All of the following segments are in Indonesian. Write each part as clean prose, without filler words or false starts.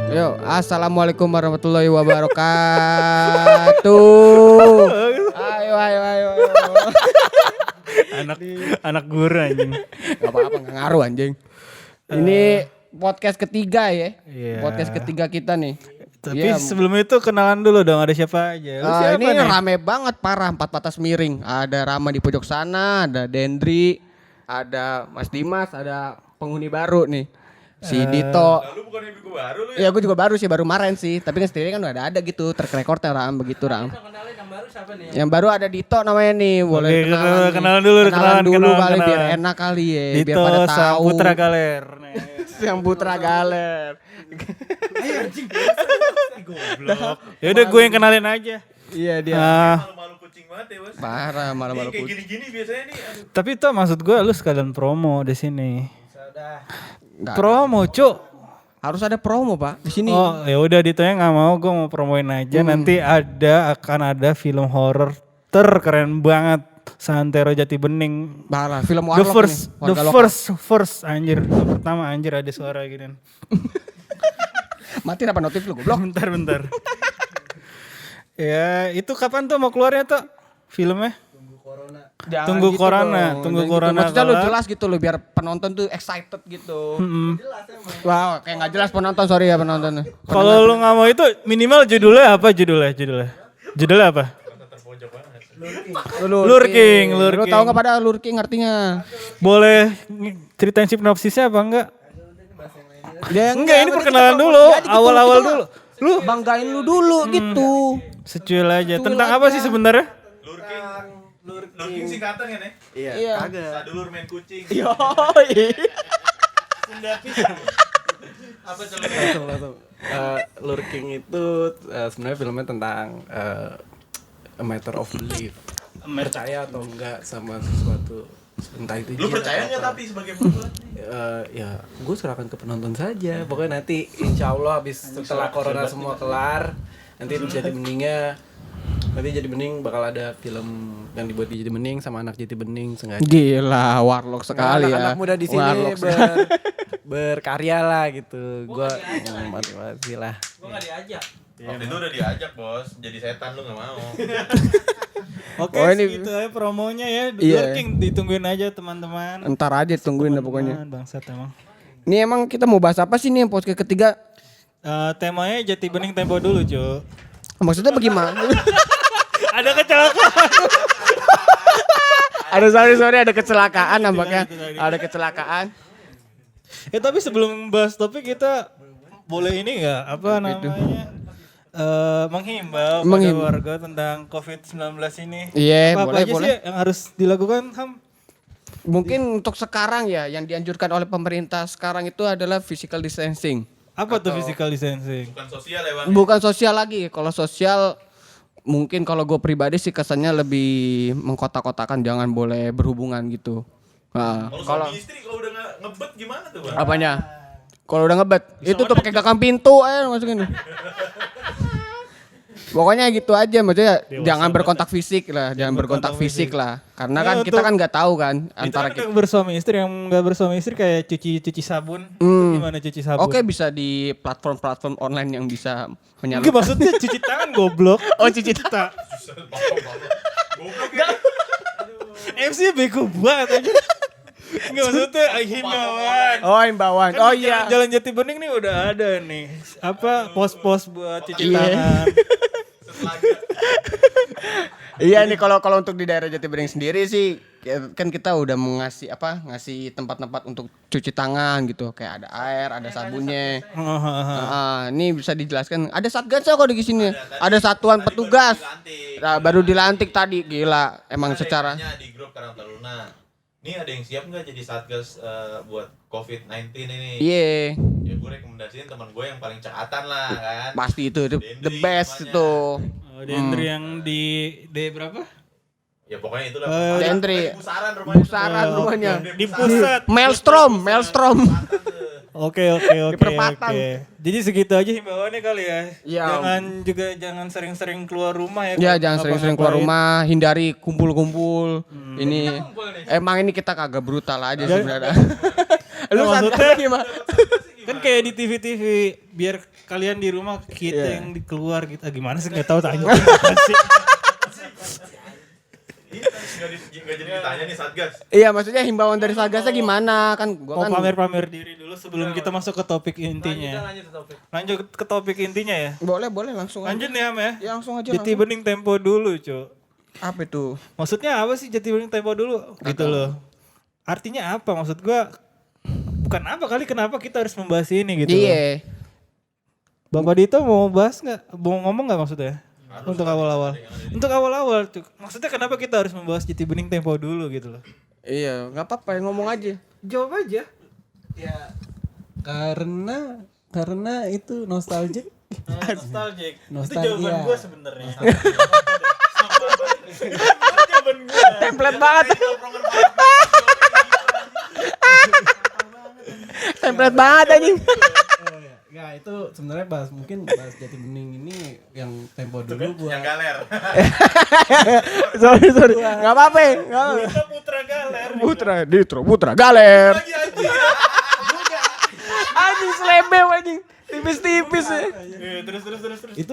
Yuk, assalamualaikum warahmatullahi wabarakatuh. Ayo. Anak guru anjing. Gak apa-apa, gak ngaruh anjing. Ini podcast ketiga ya. Iya. Podcast ketiga kita nih. Tapi Iya. sebelum itu kenalan dulu dong, ada siapa aja? Lu siapa Ini nih? rame banget parah, 4 patas miring. Ada Rama di pojok sana, ada Dendri, ada Mas Dimas, ada penghuni baru nih. Si Dito. Lu bukan ibu baru lu Ya ya? gue juga baru sih, baru kemarin sih. Tapi kan sendiri kan udah ada gitu, track recordnya Ram, begitu Ram. Yang baru ada Dito namanya nih, boleh Oke, kenalan. kenalan dulu, kenalan dulu kenalan, kali kenalan. biar enak kali ya, biar Dito pada sang tahu. putra galer. Yang putra galer. Ya udah gue yang kenalin aja. Iya dia. Malu-malu kucing banget ya bos. Parah, malah-malah Kayak putih. gini-gini biasanya nih. Aduh. Tapi itu maksud gue lu sekalian promo di sini. Nggak, Promo, Cuk. harus ada promo Pak di sini. Oh, ya udah Ditonya nggak mau, gue mau promoin aja. Nanti akan ada film horor terkeren banget. Santero Jati Bening. Parah, film The Warlock first, nih. the warga lokal. first anjir. Yang pertama anjir ada suara gini. Mati apa notif lu goblok? Bentar. Ya, itu kapan tuh mau keluarnya tuh filmnya? Jangan Tunggu gitu corona, dong, tunggu jangan corona Gitu. Maksudnya lu kelar. jelas gitu loh biar penonton tuh excited gitu. Wow, kayak nggak jelas penonton, sorry ya penonton. Kalau lu nggak mau itu minimal judulnya apa judulnya? Judulnya apa? Lurking. Lu tahu nggak pada lurking artinya? Boleh ceritain sinopsisnya apa enggak? Ya, Enggak, ini kita perkenalan promosi dulu, aja gitu, awal-awal kita dulu. mah Lu banggain lu dulu gitu. Secuil aja. Secuil Tentang aja. apa sih sebenarnya? Lurking singkatan kan ya? Iya. Sadulur main kucing. Yoi. Apa coba? Lurking itu sebenarnya filmnya tentang a matter of belief. Percaya atau enggak sama sesuatu, entah itu Lu jin percaya atau nggak apa. tapi sebagai penonton? Ya gue serahkan ke penonton saja. Pokoknya nanti insya Allah habis setelah corona semua kelar, nanti Jati Beningnya, nanti Jati Bening bakal ada film yang dibuat di Jati Bening sama anak Jati Bening sengaja. Gila, warlock sekali ya. Anak-anak muda di sini Warlock berkarya lah gitu. Gue motivasi lah. Waktu itu udah diajak bos, jadi setan lu nggak mau. Oke, Oh, ini- segitu aja promonya ya. Iya. Lurking ditungguin aja teman-teman. Ntar aja tungguin dah pokoknya. Bangsat emang. Ini emang kita mau bahas apa sih nih yang podcast ketiga? Temanya Jati Bening Tempo dulu, Cuk. Maksudnya bagaimana? Ada kecelakaan. Ada sorry ada kecelakaan nampaknya. Ada kecelakaan. Tapi sebelum bahas topik kita boleh ini nggak apa namanya menghimbau pada warga tentang COVID-19 ini. Iya, Apa boleh, aja boleh. sih yang harus dilakukan, Ham? Mungkin untuk sekarang ya yang dianjurkan oleh pemerintah sekarang itu adalah physical distancing. Apa tuh physical distancing? Bukan sosial ya bang? Bukan sosial lagi. Kalau sosial mungkin kalau gue pribadi sih kesannya lebih mengkotak-kotakan, jangan boleh berhubungan gitu. Nah, Kalau suami istri kalau udah ngebet gimana tuh bang? apanya? Kalau udah ngebet, itu tuh pakai gagang pintu masukin. Pokoknya gitu aja, maksudnya jangan berkontak fisik lah, jangan berkontak fisik lah. Karena Ya, kan kita untuk- kan nggak tahu kan Itu antara kan kita. yang bersuami istri, yang nggak bersuami istri kayak cuci sabun. Itu gimana cuci sabun? Oke, bisa di platform-platform online yang bisa Enggak, menyalurkan. maksudnya cuci tangan goblok. Oh, cuci tangan. MC bego banget aja. Enggak, maksudnya himbauan. Oh, imbauan. Kan Oh di iya. Jalan Jati Bening nih udah ada nih. Apa pos-pos buat cuci Iya. tangan. Iya nih kalau untuk di daerah Jati Bening sendiri sih kan kita udah ngasih tempat-tempat untuk cuci tangan gitu, kayak ada air, ada sabunnya. Ini bisa dijelaskan. Ada satgas kok di sini. Ada satuan petugas. Nah, baru dilantik tadi, gila. Emang secara di grup Karang Taruna. Nih ada yang siap nggak jadi satgas buat COVID-19 ini? iya, Ya gue rekomendasiin teman gue yang paling cekatan lah kan. pasti itu the Dendri best namanya. itu. Dendri yang di D berapa? Ya pokoknya itulah. Dendri. Pusaran rumahnya. Busaran rumahnya. Di pusat. Maelstrom. Oke. Di perempatan. Jadi segitu aja himbauannya kali ya. Iya. Jangan sering-sering keluar rumah ya. Ya kalau jangan sering-sering keluar ngapa-ngapain. rumah, hindari kumpul-kumpul. Ini emang ini kita kagak brutal aja sebenarnya. Lu Maksudnya- sadar gimana? Kan kayak di TV-TV biar kalian di rumah kita yang di keluar gitu. Gimana sih nggak tahu tanya. Nggak jadi ditanya nih Satgas. Iya, maksudnya himbauan dari Satgasnya gimana? Kan gua kan Pamer-pamer diri dulu sebelum kita masuk ke topik intinya. Lanjut ke topik intinya ya. boleh langsung aja. Lanjut nih Am ya. Ya langsung aja. Jati bening tempo dulu, Cuk. Apa itu? Maksudnya apa sih jati bening tempo dulu? Gitu loh. Artinya apa? Maksud gua bukan apa kali kenapa kita harus membahas ini gitu loh. Iya. Bapak Dito mau bahas nggak? Mau ngomong nggak maksudnya? Untuk awal-awal. Untuk awal-awal tuh. Maksudnya kenapa kita harus membahas jati bening tempo dulu gitu loh? Iya, nggak apa-apa, ngomong aja. Jawab aja. Ya karena itu nostalgic. Nostalgic. Itu Nostalgia. jawaban gue sebenarnya. Template banget. Template banget anjing. Ya itu sebenarnya bahas Jati Bening ini yang tempo dulu buat Yang galer. sorry. Enggak apa-apa. Enggak apa-apa. Kita putra galer. Putra galer. Anjing selebel anjing. Tipis-tipis ya. Terus. itu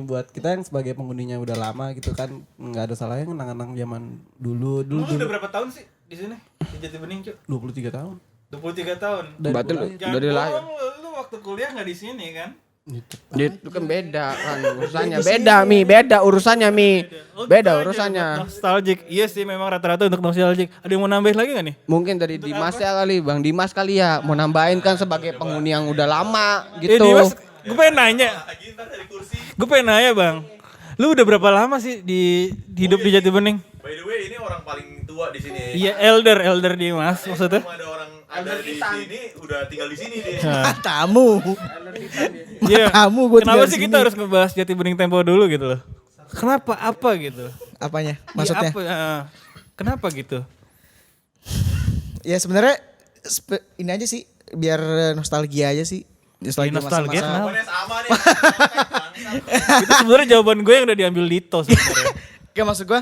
buat kita yang sebagai penghuninya udah lama gitu kan, nggak ada salahnya ngenang-ngenang zaman dulu Lu udah berapa tahun sih di sini? Di Jati Bening, Cuk? 23 tahun 23 tahun. Berarti lu Jangan dari lahir. bohong, lu waktu kuliah enggak di sini kan? Itu kan beda kan urusannya. Beda urusannya Mi. Beda urusannya. Nostalgic. Iya sih memang rata-rata untuk nostalgic. Ada yang mau nambahin lagi enggak nih? Mungkin dari Dimas ya kali, Bang Dimas kali ya. Mau nambahin kan sebagai penghuni yang udah lama gitu. Dimas, gue pengen nanya. Lagi ntar dari kursi. Gue pengen nanya, Bang. Lu udah berapa lama sih di hidup di Jati Bening? By the way, ini orang paling tua di sini. Iya, elder Dimas maksudnya. Cuma ada orang ada di sini udah tinggal di sini dia. Nah, Tamu. iya. Tamu gue Kenapa tinggal sih di kita sini. harus ngebahas Jati Bening tempo dulu gitu loh? Kenapa? Apa gitu? Apanya? Iya, Maksudnya? apa? Kenapa gitu? Ya sebenarnya ini aja sih biar nostalgia aja sih. Nostalgia masa-masa- kenapa? Pokoknya sama nih. Itu sebenarnya jawaban gue yang udah diambil Dito sebenarnya. Kayak maksud gue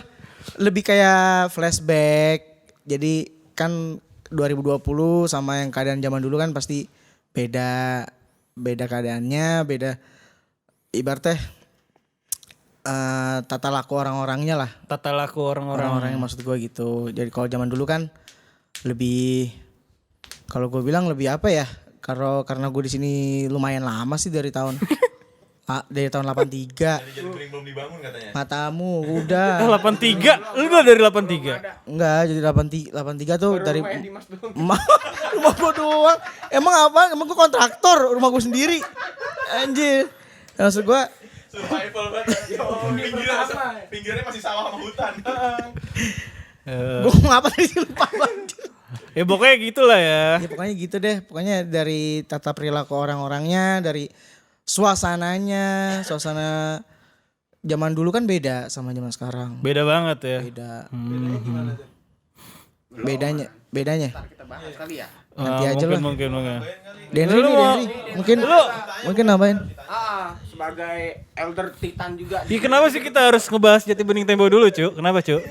lebih kayak flashback. Jadi kan 2020 sama yang keadaan zaman dulu kan pasti beda keadaannya, beda ibaratnya tata laku orang-orangnya lah. Tata laku orang-orang. Orang-orangnya maksud gue gitu. Jadi kalau zaman dulu kan lebih, kalau gue bilang lebih apa ya? Karena gue di sini lumayan lama sih dari tahun dari tahun 83. Jadi Bening belum dibangun katanya. Matamu udah. 83? Lu udah dari 83? Enggak, jadi 83 tuh dari rumah gue doang. Emang apa? Emang gue kontraktor rumah gue sendiri. Anjir. Maksud gue Survival banget. Pinggirnya masih sawah sama hutan. gue ngapa tadi sih lupa banget. Ya pokoknya gitulah ya. Ya pokoknya gitu deh. Pokoknya dari tata perilaku orang-orangnya, dari suasananya, suasana zaman dulu kan beda sama zaman sekarang. Beda banget ya. Beda. Bedanya. Kita bahas kali ya. Nanti aja lah. Mungkin. Denri Lu nih, mau- Denri. Mungkin nambahin. Sebagai elder titan juga. Iya kenapa sih kita harus ngebahas Jati Bening tempo dulu, Cuk? Kenapa, Cuk?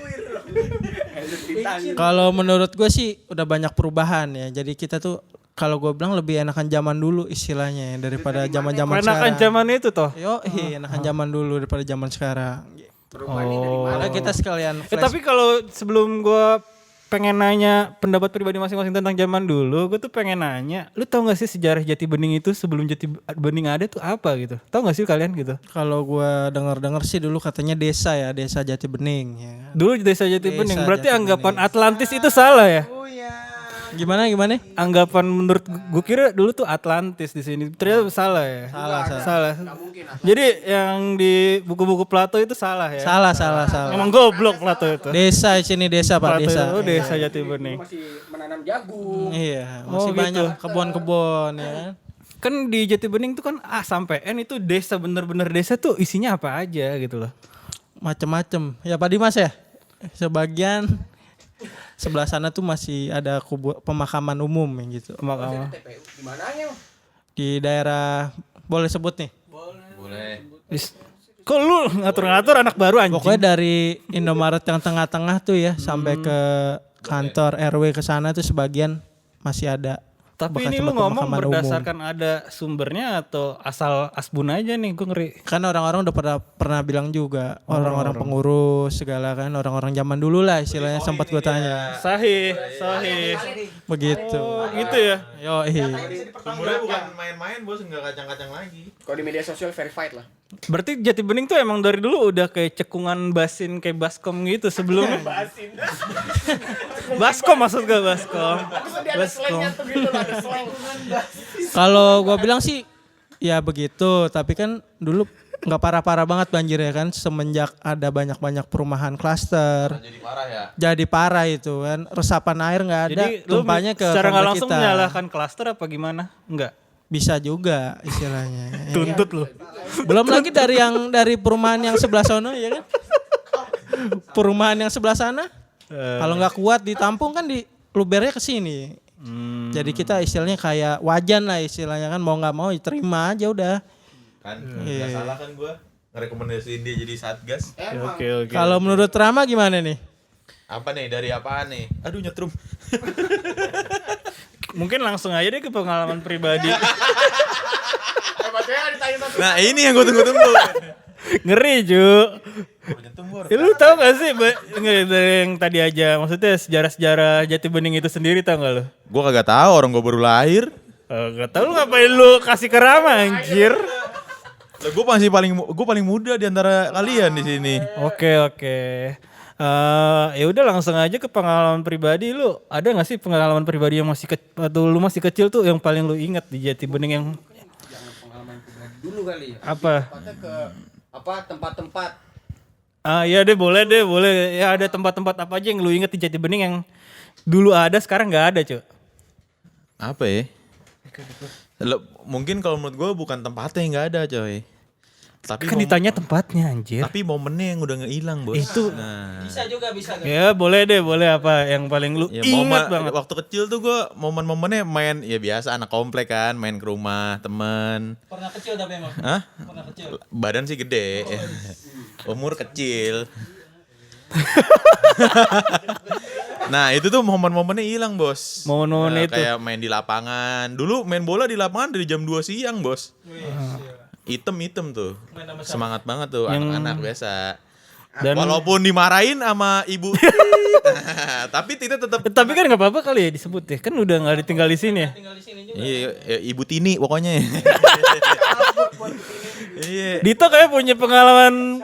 Kalau menurut gue sih udah banyak perubahan ya. Jadi kita tuh kalau gue bilang lebih enakan zaman dulu istilahnya ya, daripada zaman-zaman Enakan sekarang. zaman itu toh. Yo, enakan zaman dulu daripada zaman sekarang. Oh. Karena kita sekalian Tapi kalau sebelum gua pengen nanya pendapat pribadi masing-masing tentang zaman dulu, gue tuh pengen nanya, lu tau gak sih sejarah Jati Bening itu sebelum Jati Bening ada tuh apa gitu? Tahu gak sih kalian gitu? kalau gue dengar sih dulu katanya desa ya, desa Jati Bening ya. Dulu desa Jati Desa Bening, berarti Jati anggapan Atlantis itu salah ya? Gimana? Anggapan menurut gue kira dulu tuh Atlantis di sini, ternyata salah ya? Salah. Jadi yang di buku-buku Plato itu salah ya? Salah. Emang goblok Plato itu. Desa sini desa Pak, Plato desa. itu desa Jati Bening. Masih menanam jagung. Iya, Oh, masih gitu. banyak kebun-kebun ya. Kan di Jati Bening tuh kan A sampai N itu desa, bener-bener desa tuh isinya apa aja gitu loh. Macem-macem. Ya Pak Dimas ya. Sebagian sebelah sana tuh masih ada pemakaman umum yang gitu. Makanya. Di mananya? Di daerah boleh sebut nih. Boleh. Kok lu ngatur-ngatur anak baru anjing? Pokoknya dari Indomaret yang tengah-tengah tuh ya sampai ke kantor RW ke sana tuh sebagian masih ada. Tapi Bukan ini cuma lu ngomong pemakaman umum. berdasarkan ada sumbernya atau asal asbun aja nih, gue ngeri. Kan orang-orang udah pernah bilang juga, orang-orang pengurus segala kan, orang-orang zaman dulu lah istilahnya sempat gue tanya. Sahih. Begitu. Oh, gitu ya. Yoi. Umurnya bukan main-main bos, nggak kacang-kacang lagi. Kalau di media sosial verified lah. Berarti Jati Bening tuh emang dari dulu udah kayak cekungan basin kayak baskom gitu sebelumnya. Baskom maksud gue, baskom. Kalau gue bilang sih ya begitu, tapi kan dulu nggak parah-parah banget banjir ya kan, semenjak ada banyak-banyak perumahan klaster. Jadi parah ya. Jadi parah itu kan, resapan air nggak ada, Jadi lu tumpahnya ke secara nggak komplek langsung kita. menyalahkan klaster apa gimana? Enggak. Bisa juga istilahnya. Tuntut lu. Belum lagi dari perumahan yang sebelah sana ya kan. Perumahan yang sebelah sana. Kalau nggak kuat ditampung kan di lubernya ke sini. Jadi kita istilahnya kayak wajan lah istilahnya kan, mau nggak mau terima aja udah. Kan nggak salah kan gue ngerekomendasiin dia jadi satgas. Oke. Kalau menurut Rama gimana nih? Apa nih, dari apaan nih? Aduh nyetrum. Mungkin langsung aja deh ke pengalaman pribadi. Nah ini yang gue tunggu-tunggu. Ngeri, Ju. Nyetum bor. Ya, lu tau gak sih nggak, dari yang tadi aja, maksudnya sejarah-sejarah Jati Bening itu sendiri tau gak lu? Gue kagak tahu, orang gue baru lahir. Gak tau lu ngapain lu kasih ke Rama anjir. Gue paling muda di antara kalian di sini. Oke. Ya udah langsung aja ke pengalaman pribadi. Lu ada nggak sih pengalaman pribadi yang atau lu masih kecil tuh yang paling lu ingat di Jati Bening yang Pengalaman pribadi dulu kali ya. apa? Tempatnya ke tempat-tempat. Ya boleh. Ya ada tempat-tempat apa aja yang lu ingat di Jati Bening yang dulu ada sekarang nggak ada, Cuk? Apa ya? Mungkin kalau menurut gue bukan tempatnya yang nggak ada coy. Tapi Kan ditanya tempatnya anjir. Tapi momennya yang udah ngilang bos. Itu- Nah. Bisa Ya boleh apa yang paling lu Ya, ingat banget. Waktu kecil tuh gue momen-momennya main ya biasa anak komplek kan, main ke rumah temen. Pernah kecil tapi emang. Hah? Pernah kecil. Badan sih gede. Umur kecil. Nah itu tuh momen-momennya hilang bos. Momen-momen itu. Kayak main di lapangan. Dulu main bola di lapangan dari jam 2 siang bos. Item tuh. Semangat banget tuh anak-anak biasa. Dan- Walaupun dimarahin sama ibu. Tapi tidak tetap. Tapi kan nggak apa-apa kali ya disebut ya. Kan udah nggak ditinggal di sini ya. Iya, ibu Tini pokoknya. Iya. Dito kayak punya pengalaman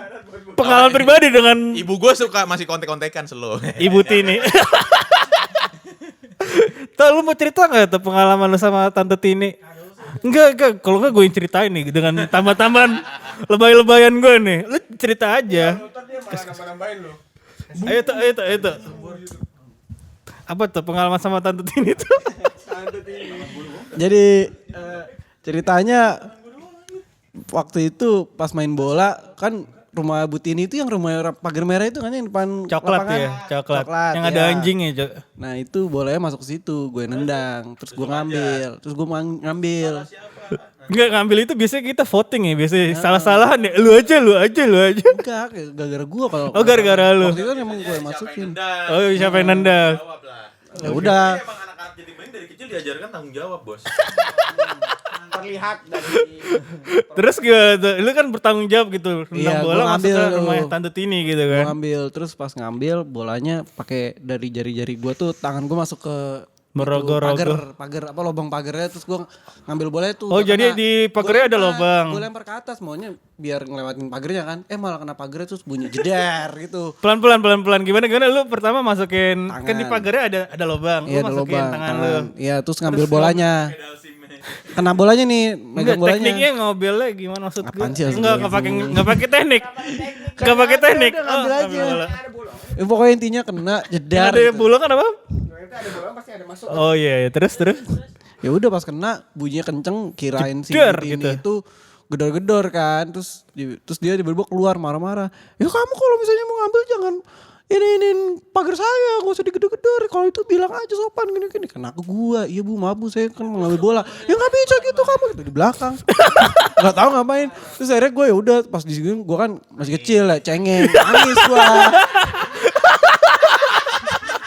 pribadi dengan Ibu gue suka masih kontek-kontekan slow. Ibu Tini. Tuh lu mau cerita nggak tuh pengalaman lu sama Tante Tini? Enggak. Kalau enggak gue yang ceritain nih dengan tambah-tambahan lebay-lebayan gue nih. Lu cerita aja. Ayo tuh. Apa tuh pengalaman sama Tante Tini tuh? Jadi ceritanya waktu itu pas main bola kan rumah Bu Tini itu yang rumah pagar merah itu kan yang depan Coklat lapangan. ya, coklat. Yang ada ya. anjingnya, Cok. Nah itu bolanya masuk ke situ, gue nendang, terus gue ngambil, ngambil. Enggak ngambil itu biasanya kita voting ya, biasanya salah-salahan ya. Lu aja. Enggak, gara-gara gue kalau. Oh, gara-gara lu. Waktu itu kan emang gue masukin. Oh siapa yang nendang? Ya udah. Emang anak-anak jadi main dari kecil diajarkan tanggung jawab bos. Terlihat dari Terus gimana tuh? Lu kan bertanggung jawab gitu. Iya, Nendang bola gua masuk ngambil ke rumah tuh. Tante Tini gitu Gue kan. ngambil, terus pas ngambil bolanya pakai dari jari-jari gue tuh tangan gue masuk ke Merogoh-rogoh. pagar apa lubang pagarnya, terus gue ngambil bolanya tuh. Oh, jadi di pagarnya ada lubang. Gue lempar ke atas maunya biar ngelewatin pagarnya kan. Malah kena pagarnya terus bunyi jeder gitu. Pelan-pelan. Gimana lu pertama masukin kan di Tangan. pagarnya ada lubang. Lu Iya ada masukin lubang. tangan lu. Iya terus ngambil bolanya. Kena bolanya nih, Enggak, megang bolanya. tekniknya ngobilnya gimana maksud gue? Apaan sih maksud Enggak, gue? enggak pakai teknik. Enggak pakai teknik. Udah, ngambil aja. ngambil bola. Pokoknya intinya kena jedar. Ada gitu. bola kan apa? ada bola pasti ada masuk. Oh iya, terus. Ya udah pas kena bunyinya kenceng, kirain si Jedar ini gitu. itu gedor-gedor kan, terus dia tiba-tiba keluar marah-marah. Ya kamu kalau misalnya mau ngambil jangan ini pagar saya, gak usah digedor-gedor. Kalau itu bilang aja sopan gini-gini. Kena ke gua, iya bu maaf bu saya kan mau ngambil bola. Ya nggak bisa gitu kamu gitu di belakang. Gak tahu ngapain. Terus akhirnya gue ya udah pas di sini gue kan masih kecil ya, cengeng, nangis gua.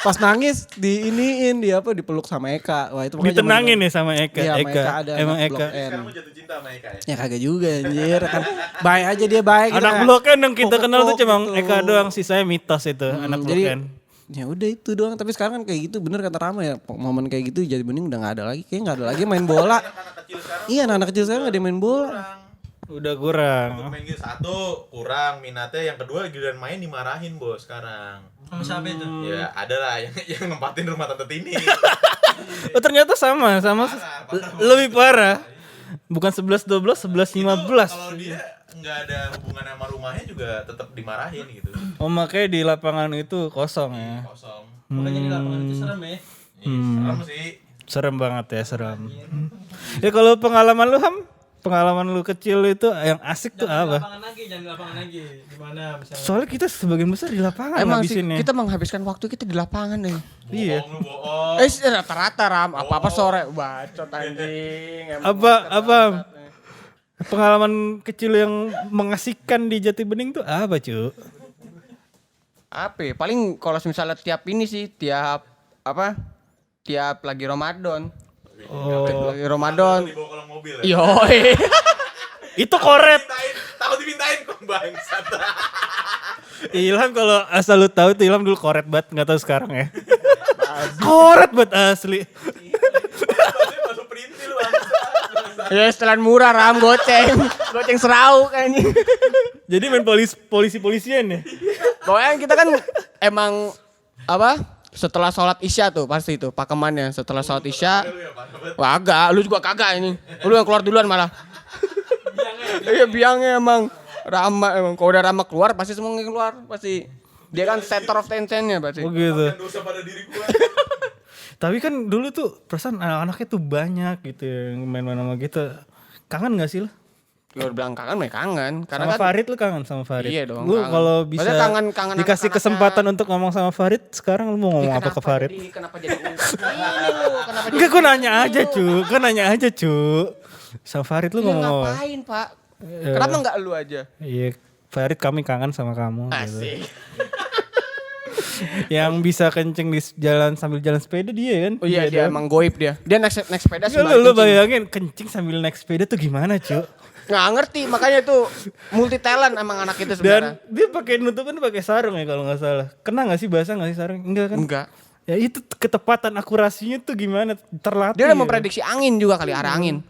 Pas nangis diiniin dia apa dipeluk sama Eka. Wah itu pokoknya Ditenangin zaman- nih sama Eka. Iya, sama Eka. ada Emang anak Eka. Blok M. Sekarang lu jatuh cinta sama Eka ya? Ya kagak juga anjir kan. Baik aja dia baik gitu, Anak kayak Blok N yang kita kenal tuh pokok-pokok cuma gitu. Eka doang, sisanya mitos itu anak Blok Jadi N. ya udah itu doang, tapi sekarang kan kayak gitu bener kata Rama ya, momen kayak gitu jadi bening udah nggak ada lagi, kayak nggak ada lagi main bola. Iya anak-anak kecil sekarang nggak ada yang main bola. Udah kurang. Untuk main gitu satu kurang minatnya, yang kedua giliran main dimarahin bos sekarang. Sama siapa itu? Ya ada lah yang nempatin rumah tante Tini. Oh ternyata sama lebih parah. Bukan 11 12, 11 15. Kalau dia nggak ada hubungan sama rumahnya juga tetap dimarahin gitu. Oh makanya di lapangan itu kosong ya. Kosong. Makanya di lapangan itu serem ya. Serem sih. Serem banget ya, serem. Ya kalau pengalaman lu Ham, pengalaman lu kecil itu yang asik tuh apa? Jangan di lapangan lagi. Gimana misalnya? Soalnya kita sebagian besar di lapangan Emang sih ngabisinnya. kita menghabiskan waktu kita di lapangan nih. Iya. Bohong lu bohong. Rata-rata Ram, apa-apa sore bacot anjing. Emang Apa pengalaman kecil yang mengasihkan di Jati Bening tuh apa, Cu? apa? Paling kalau misalnya tiap ini sih, tiap lagi Ramadan. Oh, Lagi Ramadan. Dibawa kolong mobil ya. Yoi. itu koret. Takut dipintain kok bangsat. Ilham kalau asal lu tahu tuh Ilham dulu koret banget, nggak tahu sekarang ya. Koret banget asli. Masuk perintil bangsat. Ya setelan murah Ram, goceng serau kayaknya. Jadi main polisian ya. Pokoknya kita kan emang setelah sholat isya tuh pasti tuh pakemannya setelah sholat isya. Wah agak, lu juga kagak ini. Lu yang keluar duluan malah. Iya biangnya emang Rama emang. Kalau udah Rama keluar pasti semua yang keluar pasti. Dia kan center of attention-nya pasti. Oh gitu. Dosa pada diri gua. Tapi kan dulu tuh perasaan anak-anaknya tuh banyak gitu yang main-main sama gitu. Kangen gak sih lu? Lu bilang kangen, kangen. Karena Sama kan Farid lu kangen sama Farid? Iya dong, Lu kangen. kalau bisa Maksudnya kangen dikasih anak-anaknya. kesempatan untuk ngomong sama Farid, sekarang lu mau ngomong apa ke Farid? Kenapa jadi ini lu? Kenapa jadi Enggak, gue nanya aja cu. Gue nanya aja cu. Sama Farid lu Iya, ngomong apa? ngapain Pak? Kenapa enggak lu aja? Iya, Farid kami kangen sama kamu. Gitu. Asik. Yang bisa kenceng di jalan sambil jalan sepeda dia kan? Oh iya dia emang goib dia. Dia naik sepeda Enggak, sembari lu kencing. bayangin kencing sambil naik sepeda tuh gimana cu? Nggak ngerti makanya itu multi talent emang anak itu sebenarnya. Dan dia pakai nutupan pakai sarung ya kalau nggak salah. Kena nggak sih basah nggak sih sarung? Enggak kan? Enggak. Ya itu ketepatan akurasinya tuh gimana terlatih. Dia udah ya. memprediksi angin juga kali arah angin.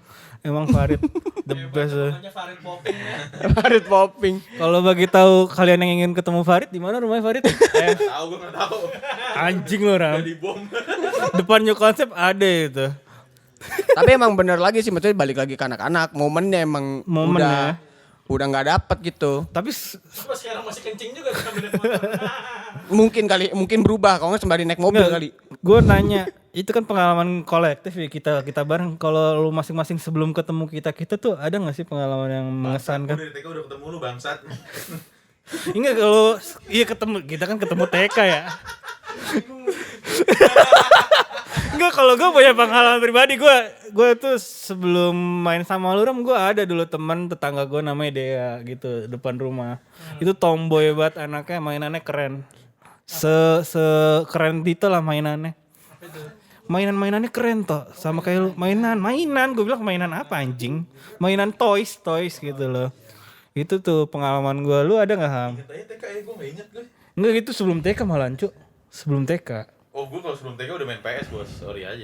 Emang Farid the best. Namanya Farid Popping ya. Farid popping. Kalau bagi tahu kalian yang ingin ketemu Farid di mana rumahnya Farid? Tahu gua enggak tahu. Anjing lo Ram. Di bom. Depan New Concept ada itu. Tapi emang bener lagi sih maksudnya balik lagi ke anak-anak. Momennya emang Momennya. udah nggak dapet gitu. Tapi Pas sekarang masih kencing juga sambil naik motor. Mungkin berubah kalau nggak sembari naik mobil kali. gue nanya, itu kan pengalaman kolektif ya kita bareng. Kalau lu masing-masing sebelum ketemu kita tuh ada nggak sih pengalaman yang mengesankan? Gua dari TK udah ketemu lu bangsat. Enggak kalau iya ketemu kita kan ketemu TK ya. Enggak kalau gue punya pengalaman pribadi gue tuh sebelum main sama lu Ram gue ada dulu teman tetangga gue namanya Dea gitu depan rumah. Itu tomboy banget anaknya mainannya keren. Se keren itu lah mainannya. Mainannya keren toh sama kayak lu mainan gue bilang mainan apa anjing? Mainan toys gitu loh. Itu tuh pengalaman gue. Lu ada nggak Ham? Tanya TK ya gua enggak inget gue. Enggak gitu sebelum TK malah cu. Sebelum TK. Oh, gue kalau sebelum TK udah main PS, Bos. Sorry aja.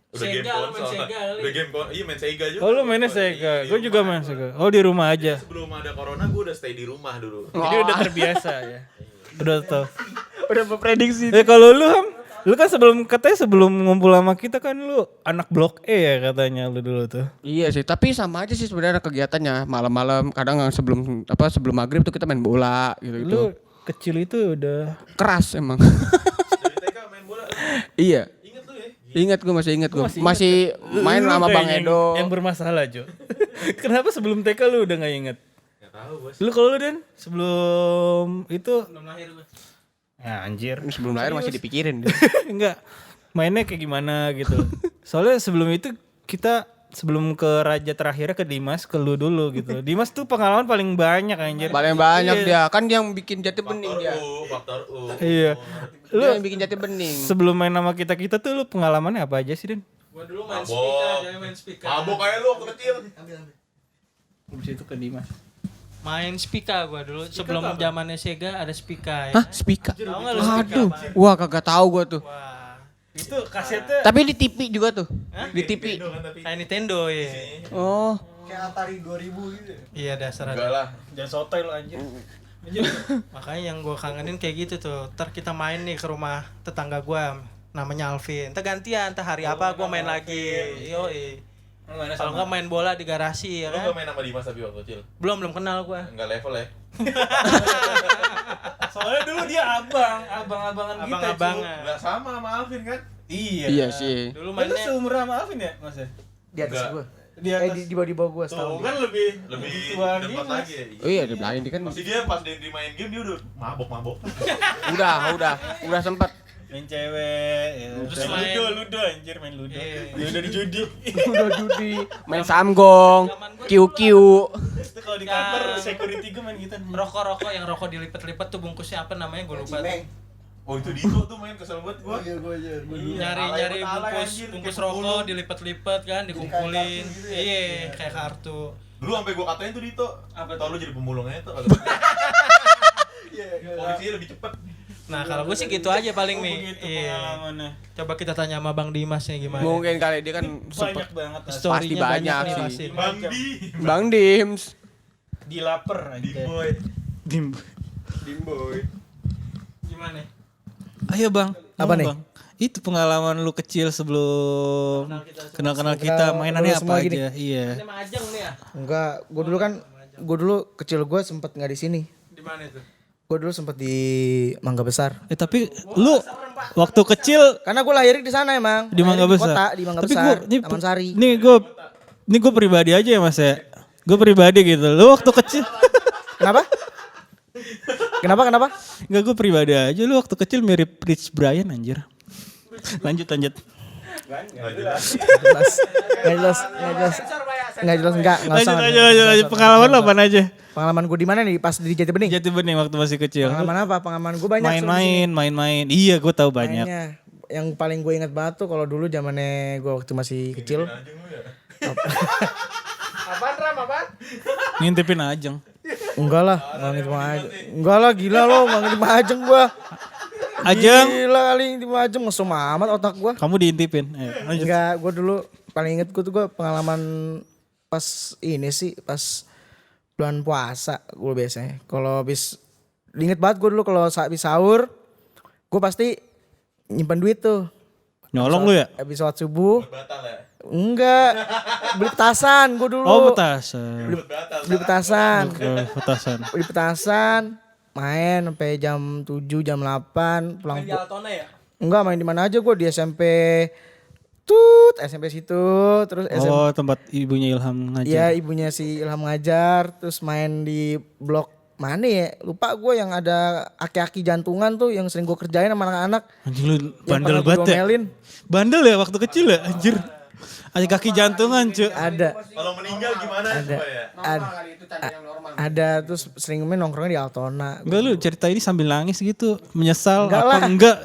Udah Sega, game lu main konsol. Sega kali. Udah game konsol. Iya, main Sega juga. Oh lu mainnya Gua. Sega, Di gue juga rumah. main Sega. Oh di rumah aja. Sebelum ada corona gue udah stay di rumah dulu. Jadi udah terbiasa ya. Udah tau. Udah memprediksi. Kalau lu Ham, lu kan sebelum ngumpul sama kita kan lu anak blok E ya katanya lu dulu tuh. Iya sih, tapi sama aja sih sebenarnya kegiatannya. Malam-malam kadang sebelum maghrib tuh kita main bola gitu. Lu kecil itu udah Keras emang. Dari TK main bola. Iya. Ingat lu ya? Ingat gue masih ingat gue. masih Masih main Lu sama Bang kayaknya Edo. yang bermasalah Jo. Kenapa sebelum TK lu udah gak inget? Enggak tahu, Bos. Lu kalau lu Dan sebelum itu Belum lahir gue. ya anjir. Sebelum lahir masih dipikirin. Enggak. Mainnya kayak gimana gitu. Soalnya sebelum itu kita sebelum ke raja terakhirnya ke Dimas, ke lu dulu gitu. Dimas tuh pengalaman paling banyak anjir. Paling banyak dia. Kan yang bikin Jati Bening dia. Faktor U. Iya. Dia yang bikin Jati Bening. Sebelum main sama kita tuh lu pengalamannya apa aja sih, Din? Gua dulu main Mabok. speaker, jangan main speaker. Mabok kayak lu waktu kecil. Habis itu ke Dimas. Main Spika gua dulu sebelum zamannya Sega ada Spika ya. Hah, Spika? Tahu enggak lu Spika? Aduh. apaan? Wah, kagak tahu gua tuh. Wah, Itu kasetnya Tapi di TV juga tuh. Di TV. kayak Nintendo ya. Oh. Iya dasar Enggak lah. jangan sotoy lu anjir. Makanya yang gua kangenin kayak gitu tuh. Ntar kita main nih ke rumah tetangga gua namanya Alvin. Ntar gantian, ntar hari apa gua main lagi. Yoi. Kalau nggak main bola di garasi ya Lu kan. gak main sama Dimas tapi waktu kecil? Belum kenal gua. Enggak level ya? Soalnya dulu dia abang-abangan kita. Abang-abangan. Enggak sama sama Alvin kan? Iya. Iya sih. Dulu Lu mainnya seumuran sama Alvin ya, Mas? Di atas Enggak. gue. Di atas. Di bawah gue setahun. Tuh kan lebih Lebih tua dekat Dimas. lagi ya? Oh iya, di belakang dia kan Pasti dia pas dia main game dia udah mabok-mabok. udah sempat. Main cewek, ya. Terus main- ludo anjir main ludo. Dia udah di judi. Udah judi, main samgong, QQ. Itu kalau di kantor security gue main gitu. rokok-rokok yang rokok dilipet-lipet tuh bungkusnya apa namanya gua lupa. Oh itu Dito tuh main kesel banget gua. Nyari-nyari bungkus rokok dilipet-lipet kan, dikumpulin. Iya, kayak kartu. Dulu sampai gua katain tuh Dito. Apa tau lu jadi pemulungnya tuh. Polisinya lebih cepet. Nah, kalau gue sih gitu aja paling nih. Begitu Iya. pengalamannya. Coba kita tanya sama Bang Dimasnya gimana. Mungkin kali dia kan Banyak sempet banget lah. Story-nya pasti banyak nih sih. pasti. Bang Di. Bang Dims. Di lapar aja. Dimboy. Dimboy. Gimana? Ayo Bang. Apa ngomong, nih? Bang. Itu pengalaman lu kecil sebelum kenal-kenal kita, mainannya Kenal apa semua aja? gini. Iya. Ini mah Ajeng nih ya. Enggak, gue dulu kecil gue sempet nggak di sini. Di mana itu? Gue dulu sempet di Mangga Besar. Tapi lu waktu kecil Karena gue lahir di sana emang. di Mangga Lahir Besar. Kota, di Mangga Tapi Besar. ini Taman Sari. gue pribadi aja ya Mas ya. Gue pribadi gitu. Lu waktu kecil Kenapa? Kenapa? Enggak, gue pribadi aja. Lu waktu kecil mirip Rich Brian anjir. Lanjut. Nggak jelas. Enggak usah. Lanjut. Pengalaman lu apaan aja? Pengalaman gue di mana nih? Pas di Jati Bening. Jati Bening waktu masih kecil. Pengalaman apa? Pengalaman gue banyak. Main-main. Iya, gue tahu banyak. Mainnya. Yang paling gue ingat banget tuh kalau dulu zamannya gue waktu masih kecil. Ngintipin Ajeng. Enggak lah, nggak ngintip Ajeng. Enggak lah, gila lo, nggak ngintip Ajeng gue. Ajeng, Gila kali ngintip Ajeng, mesum amat otak gue. kamu diintipin. Ayo, lanjut. Enggak, gue dulu paling inget gue pengalaman pas ini sih, pas bulan puasa gue biasanya. Kalau habis, inget banget gue dulu kalau habis sahur, gue pasti nyimpan duit tuh. Nyolong lu ya? Habis sholat subuh, Batal ya? enggak, beli petasan gue dulu. Oh, petasan. Beli petasan. Petasan. Beli petasan, main sampai jam 7, jam 8, pulang. Di Altona ya? Enggak, main di mana aja gue di SMP. SMP situ, terus SMP. Oh, tempat ibunya Ilham ngajar. Iya, ibunya si Ilham ngajar, terus main di blok mana ya? Lupa gue yang ada aki-aki jantungan tuh yang sering gue kerjain sama anak-anak. Anjing lu Yang bandel pernah gua banget ya. domelin. Bandel ya waktu kecil ya, anjir. Ada kaki jantungan, cuy. Ada. Kalau meninggal gimana Ada. coba ya? Ada terus sering main nongkrongnya di Altona. Enggak, lu cerita ini sambil nangis gitu, menyesal Enggak apa lah. enggak?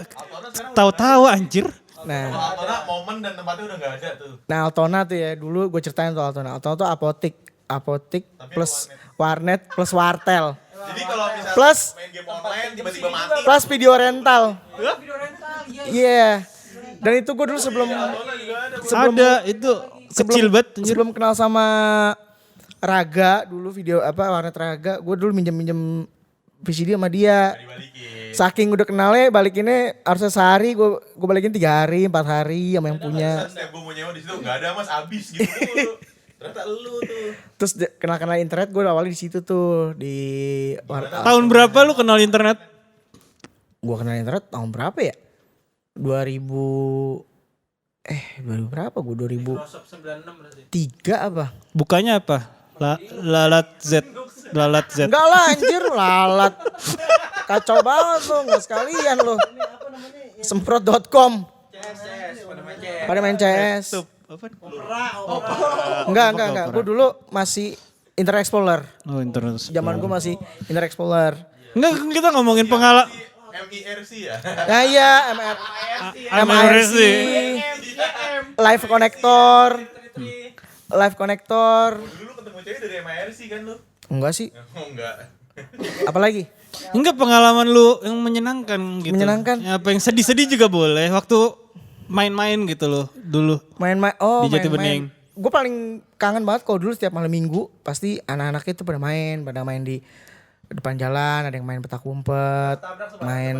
Tahu-tahu anjir. Nah, Altona momen dan tempatnya udah gak ada tuh. nah Altona tuh ya dulu gue ceritain tuh Altona. Altona tuh apotik plus warnet plus wartel Jadi kalau misalnya plus main game online tiba-tiba mati. plus video rental. Iya. Dan itu gue dulu sebelum Ada itu kecil banget anjir. sebelum kenal sama Raga dulu video warnet Raga, gue dulu minjem VCD sama dia. Dibalikin. Saking udah kenalnya balikinnya harusnya sehari, gue balikin 3 hari 4 hari sama yang punya. Setiap gue mau nyewa di situ gak ada mas, abis gitu dulu. Ternyata lu tuh. Terus kenal internet gue awalnya di situ tuh di warnet. Tahun berapa lu kenal internet? Gue kenal internet tahun berapa ya? 2000 berapa gue 2003 Rosop 96 berarti. apa? Bukanya apa? Lalat Z. Enggak lah anjir, lalat. Kacau banget lo, enggak sekalian lo. Semprot.com. Pada main CS. Enggak. Gue dulu masih Internet Explorer. Oh, internet. Zaman gue masih Internet Explorer. Enggak, kita ngomongin pengalaman. MIRC ya? Nah iya, MIRC, Live Connector. Dulu ketemu cewek dari MIRC kan lu? Enggak sih, Oh enggak. apalagi? Enggak, pengalaman lu yang menyenangkan gitu. Menyenangkan? Ya, apa yang sedih-sedih juga boleh. Waktu main-main gitu loh dulu. Main-main, Di Jati Bening. Gue paling kangen banget kalau dulu setiap malam minggu pasti anak-anak itu pada main di depan jalan, ada yang main petak umpet, main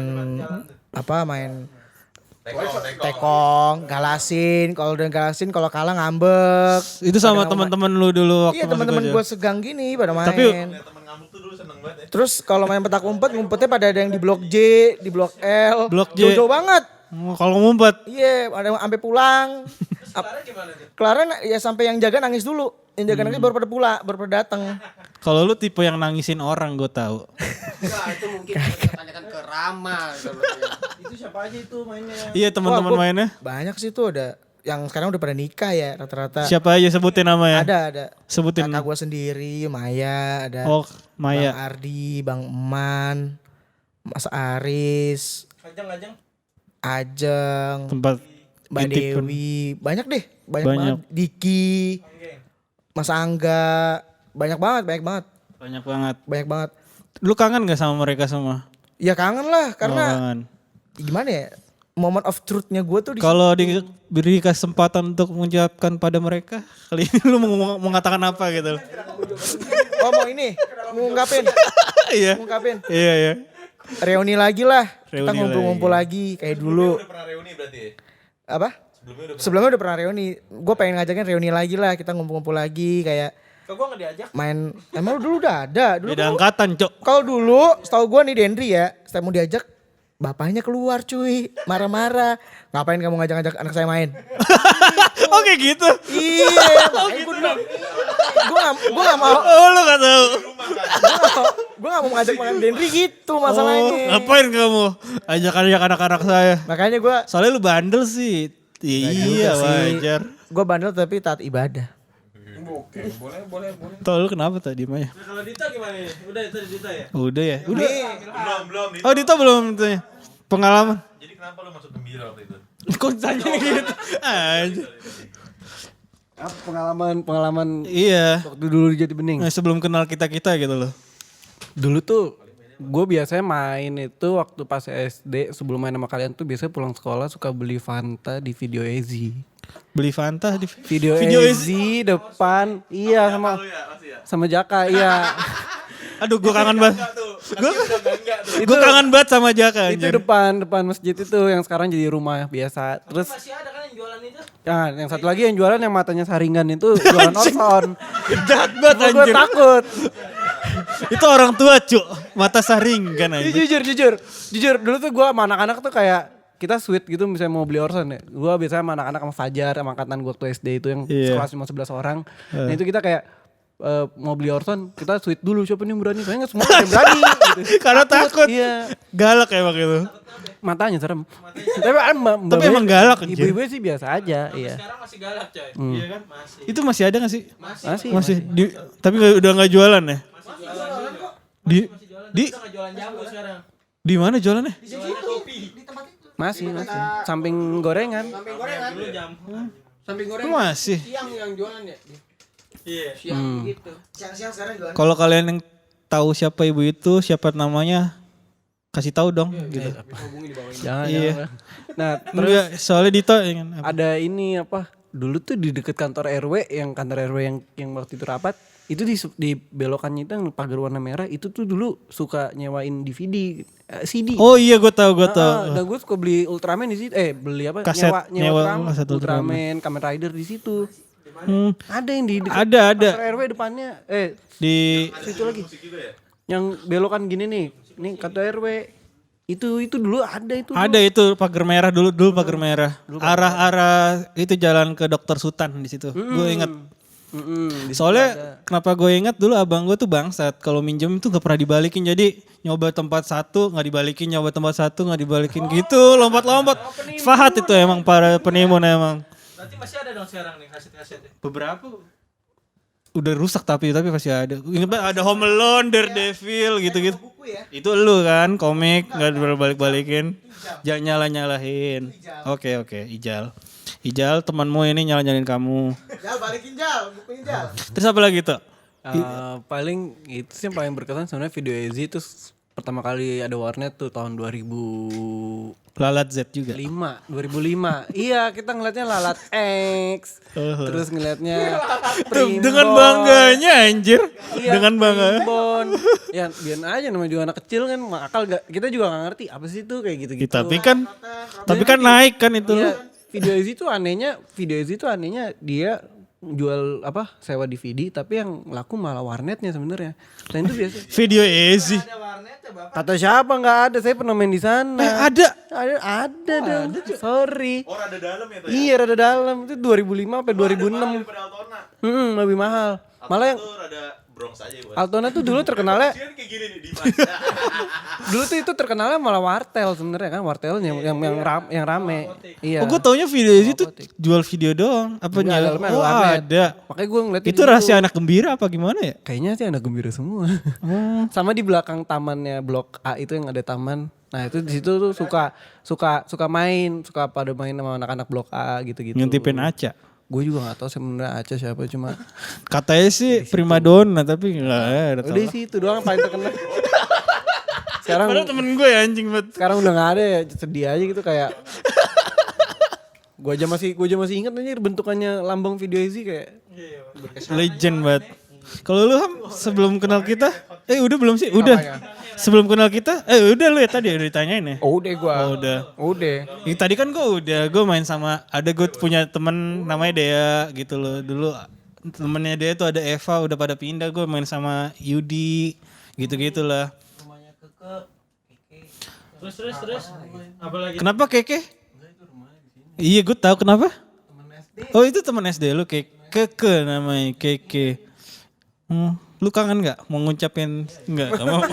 tekong, galasin. Kalau udah galasin, kalau kalah ngambek. Itu sama teman-teman lu dulu waktu Iya, teman-teman masih gue segang gini pada main. Tapi Temen ngamuk tuh dulu seneng banget ya. Terus kalau main petak umpet, ngumpetnya pada ada yang di blok J, di blok L. Blok J. Jauh-jauh banget. kalau ngumpet. Iya, ada yang sampai pulang. Clara ya sampai yang jaga nangis dulu. Yang jaga nangis baru pada pulang, baru pada datang. Kalau lu tipe yang nangisin orang, gue tahu. Itu mungkin tanyakan ke Rama. Itu siapa aja itu mainnya? Iya, teman-teman Wah, gua mainnya. Banyak sih tuh ada yang sekarang udah pada nikah ya rata-rata. Siapa aja sebutin namanya? Ada. Sebutin. Kakak gue sendiri, Maya, ada Oh, Maya. Bang Ardi, Bang Eman, Mas Aris, Ajeng, Tempat Mbak intip kan. Dewi, banyak deh, banyak Banyak. banget. Diki, Mas Angga, banyak banget. Banyak banget. Banyak banget. Lu kangen gak sama mereka semua? Ya kangen lah karena Kangen. gimana ya? Moment of truth-nya gue tuh di Kalau diberi kesempatan untuk mengucapkan pada mereka, kali ini lu mau mengatakan apa gitu? Oh mau ini, ngungkapin. Iya. Ngungkapin. Iya. Reuni lagi lah. Kita Reuni ngumpul-ngumpul lagi kayak dulu. Udah pernah reuni berarti ya? Apa? Sebelumnya udah pernah reuni. Gue pengen ngajakin reuni lagi lah. Kita ngumpul-ngumpul lagi kayak Kok gue gak diajak? main. Emang lu dulu udah ada. Dulu Beda angkatan, Cok. kalau dulu setahu gue nih Dendri ya, setiap mau diajak bapaknya keluar cuy, marah-marah. Ngapain kamu ngajak-ngajak anak saya main? Oke gitu. Iya, makanya gue dulu. Gue gak mau. Oh, lu gak tahu. Gue gak mau ngajak makan Dendri gitu masalahnya. Ngapain kamu ajak anak-anak saya? Makanya gue Soalnya lu bandel sih. Iya, wajar. gue bandel tapi taat ibadah. Tuh lu kenapa tadi diem aja? Kalau Dita gimana nih? Udah itu Dita ya? Udah ya? Udah. Belum. Oh, Dito belum tanya. Pengalaman. Jadi kenapa lu masuk gembira waktu itu? Kok tanya gitu? Aja. Pengalaman Iya. waktu dulu di Jati Bening. Nah, sebelum kenal kita-kita gitu loh. Dulu tuh gue biasanya main itu waktu pas SD sebelum main sama kalian tuh biasanya pulang sekolah suka beli Fanta di Video Easy. Beli Fanta di Video Easy depan iya sama Jaka iya. Aduh, gue kangen banget. Gue kangen banget sama Jaka. Itu anjir. depan masjid itu yang sekarang jadi rumah biasa. Terus Masih ada kan yang jualan itu? nah, yang satu lagi yang jualan yang matanya saringan itu jualan Orson. Jahat banget Gue anjir. takut. Itu orang tua, Cuk. Mata saring kan anjir. Jujur dulu tuh gue sama anak-anak tuh kayak kita sweet gitu misalnya mau beli Orson ya. Gue biasanya sama anak-anak sama Fajar sama angkatan gue waktu SD itu yang Iya. sekelas cuma 11 orang. Nah itu kita kayak mau beli Orson kita sweet dulu siapa nih yang berani. Soalnya gak semua ada yang berani gitu. Karena takut. Iya. Galak emang itu. Matanya serem. Tapi emang galak, anjir. Ibu-ibu sih biasa aja. Iya. Sekarang masih galak coy. Iya kan? Masih. Itu masih ada gak sih? Masih. Tapi udah gak jualan ya? Di Udah gak jualan jamu sekarang. di mana jualannya? Jualan kopi. Masih. Samping gorengan. Dulu jamu. Samping goreng Masih. siang yang jualan ya. Iya. Siang gitu. Siang-siang sekarang jualan. Kalau kalian yang tahu siapa ibu itu, siapa namanya, kasih tahu dong gitu. Jangan. Iya. Nah Enggak, soalnya Dito ingin apa? ada ini apa? Dulu tuh di dekat kantor RW yang waktu itu rapat itu di belokannya itu yang pagar warna merah itu tuh dulu suka nyewain DVD CD. Oh iya, gue tahu. Dan gue suka beli Ultraman di situ. Beli apa? Kaset, nyewa kaset Ultraman, Kamen Rider di situ. Ada yang di dekat Ada. kantor RW depannya. Di Situ lagi. Yang belokan gini nih. Nih kantor RW. Itu dulu ada itu. ada itu pagar merah dulu pagar merah. Arah itu jalan ke Dokter Sutan di situ. Gue ingat. Soalnya kenapa gue ingat dulu abang gue tuh bangsat kalau minjem itu gak pernah dibalikin, jadi nyoba tempat satu nggak dibalikin, nyoba tempat satu nggak dibalikin gitu, lompat-lompat. Fahat itu emang para penimun emang. Berarti masih ada dong sekarang nih kaset-kaset. Beberapa udah rusak tapi masih ada. Ingat banget ada Home Alone, Daredevil gitu-gitu. Itu lu kan komik nggak balik-balikin. Jangan nyalahin. Oke, Ijal. Ijal temanmu ini nyalain kamu. Jal balikin Jal, bukunya Jal. Terus apa lagi tuh? Paling itu sih yang paling berkesan sebenarnya video Easy itu pertama kali ada warnet tuh tahun 2005. Lalat Z juga. 2005. Iya, kita ngeliatnya Lalat X. Terus ngeliatnya Dengan bangganya anjir. Iya, Dengan bangga. Primbon. Ya biar aja namanya juga anak kecil kan akal gak, kita juga gak ngerti apa sih itu kayak gitu-gitu. Tapi kan naik kan itu. Iya, video Easy tuh anehnya dia jual apa sewa DVD tapi yang laku malah warnetnya sebenarnya. Dan itu biasa. Video easy. Kata siapa nggak ada? Saya pernah main di sana. Ada. Ada dong. Sorry. Oh, rada dalam ya tuh. Iya rada dalam itu 2005 sampai 2006. Lebih mahal. Malah yang Itu rada Bronx aja buat. Altona tuh dulu terkenalnya Kayak gini nih di dulu tuh itu terkenalnya malah wartel sebenarnya kan wartelnya yang rame. Iya. Oh, gue taunya video easy tuh jual video doang. Apa Enggak, nyala? dalamnya Oh, warnet. ada. Makanya gue ngeliat Itu rahasia anak gembira apa gimana ya? Kayaknya sih anak gembira semua. Sama di belakang tamannya Blok A itu yang ada taman. Nah itu di situ tuh suka pada main sama anak-anak Blok A gitu-gitu. Ngintipin Aca. Gue juga gak tahu sebenarnya Aca siapa cuma Katanya sih primadona tapi enggak ada. udah sih itu doang yang paling terkenal. Sekarang Padahal temen gue ya, anjing banget. sekarang udah gak ada ya sedih aja gitu kayak. Gue aja masih ingat aja bentukannya lambang video Easy kayak. Legend banget. Kalau lu Ham sebelum kenal kita, udah belum sih? Udah. Sebelum kenal kita, udah lu ya tadi udah ditanyain ya? Oh udah gue. Oh, udah. Udah. Yang tadi kan gue main sama, gue punya temen namanya Dea gitu loh. Dulu temennya Dea tuh ada Eva, udah pada pindah, gue main sama Yudi, gitu-gitu lah. Terus. Apa lagi? Kenapa Keke? Iya gue tahu kenapa. Oh itu teman SD lu Keke namanya Keke. Lu kangen nggak mau ngucapin nggak? Mau.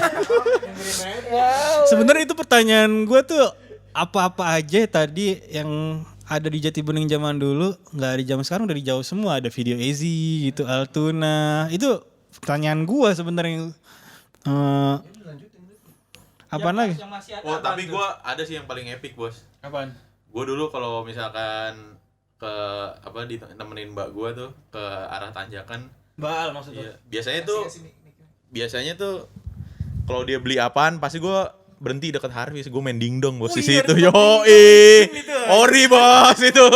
Sebenarnya itu pertanyaan gue tuh apa-apa aja tadi yang ada di Jati Bening zaman dulu nggak ada zaman sekarang udah dijawab semua. Ada video Easy gitu, Altuna itu pertanyaan gue sebenarnya. Apa lagi? Oh, tapi gue ada sih yang paling epic, Bos. Apaan? Gue dulu kalau misalkan ke ditemenin mbak gue tuh ke arah tanjakan. Baal maksudnya. Iya, biasanya tuh kalau dia beli apaan pasti gue berhenti dekat Harvis, gue main dingdong bos di situ. Yoi. Ori bos itu.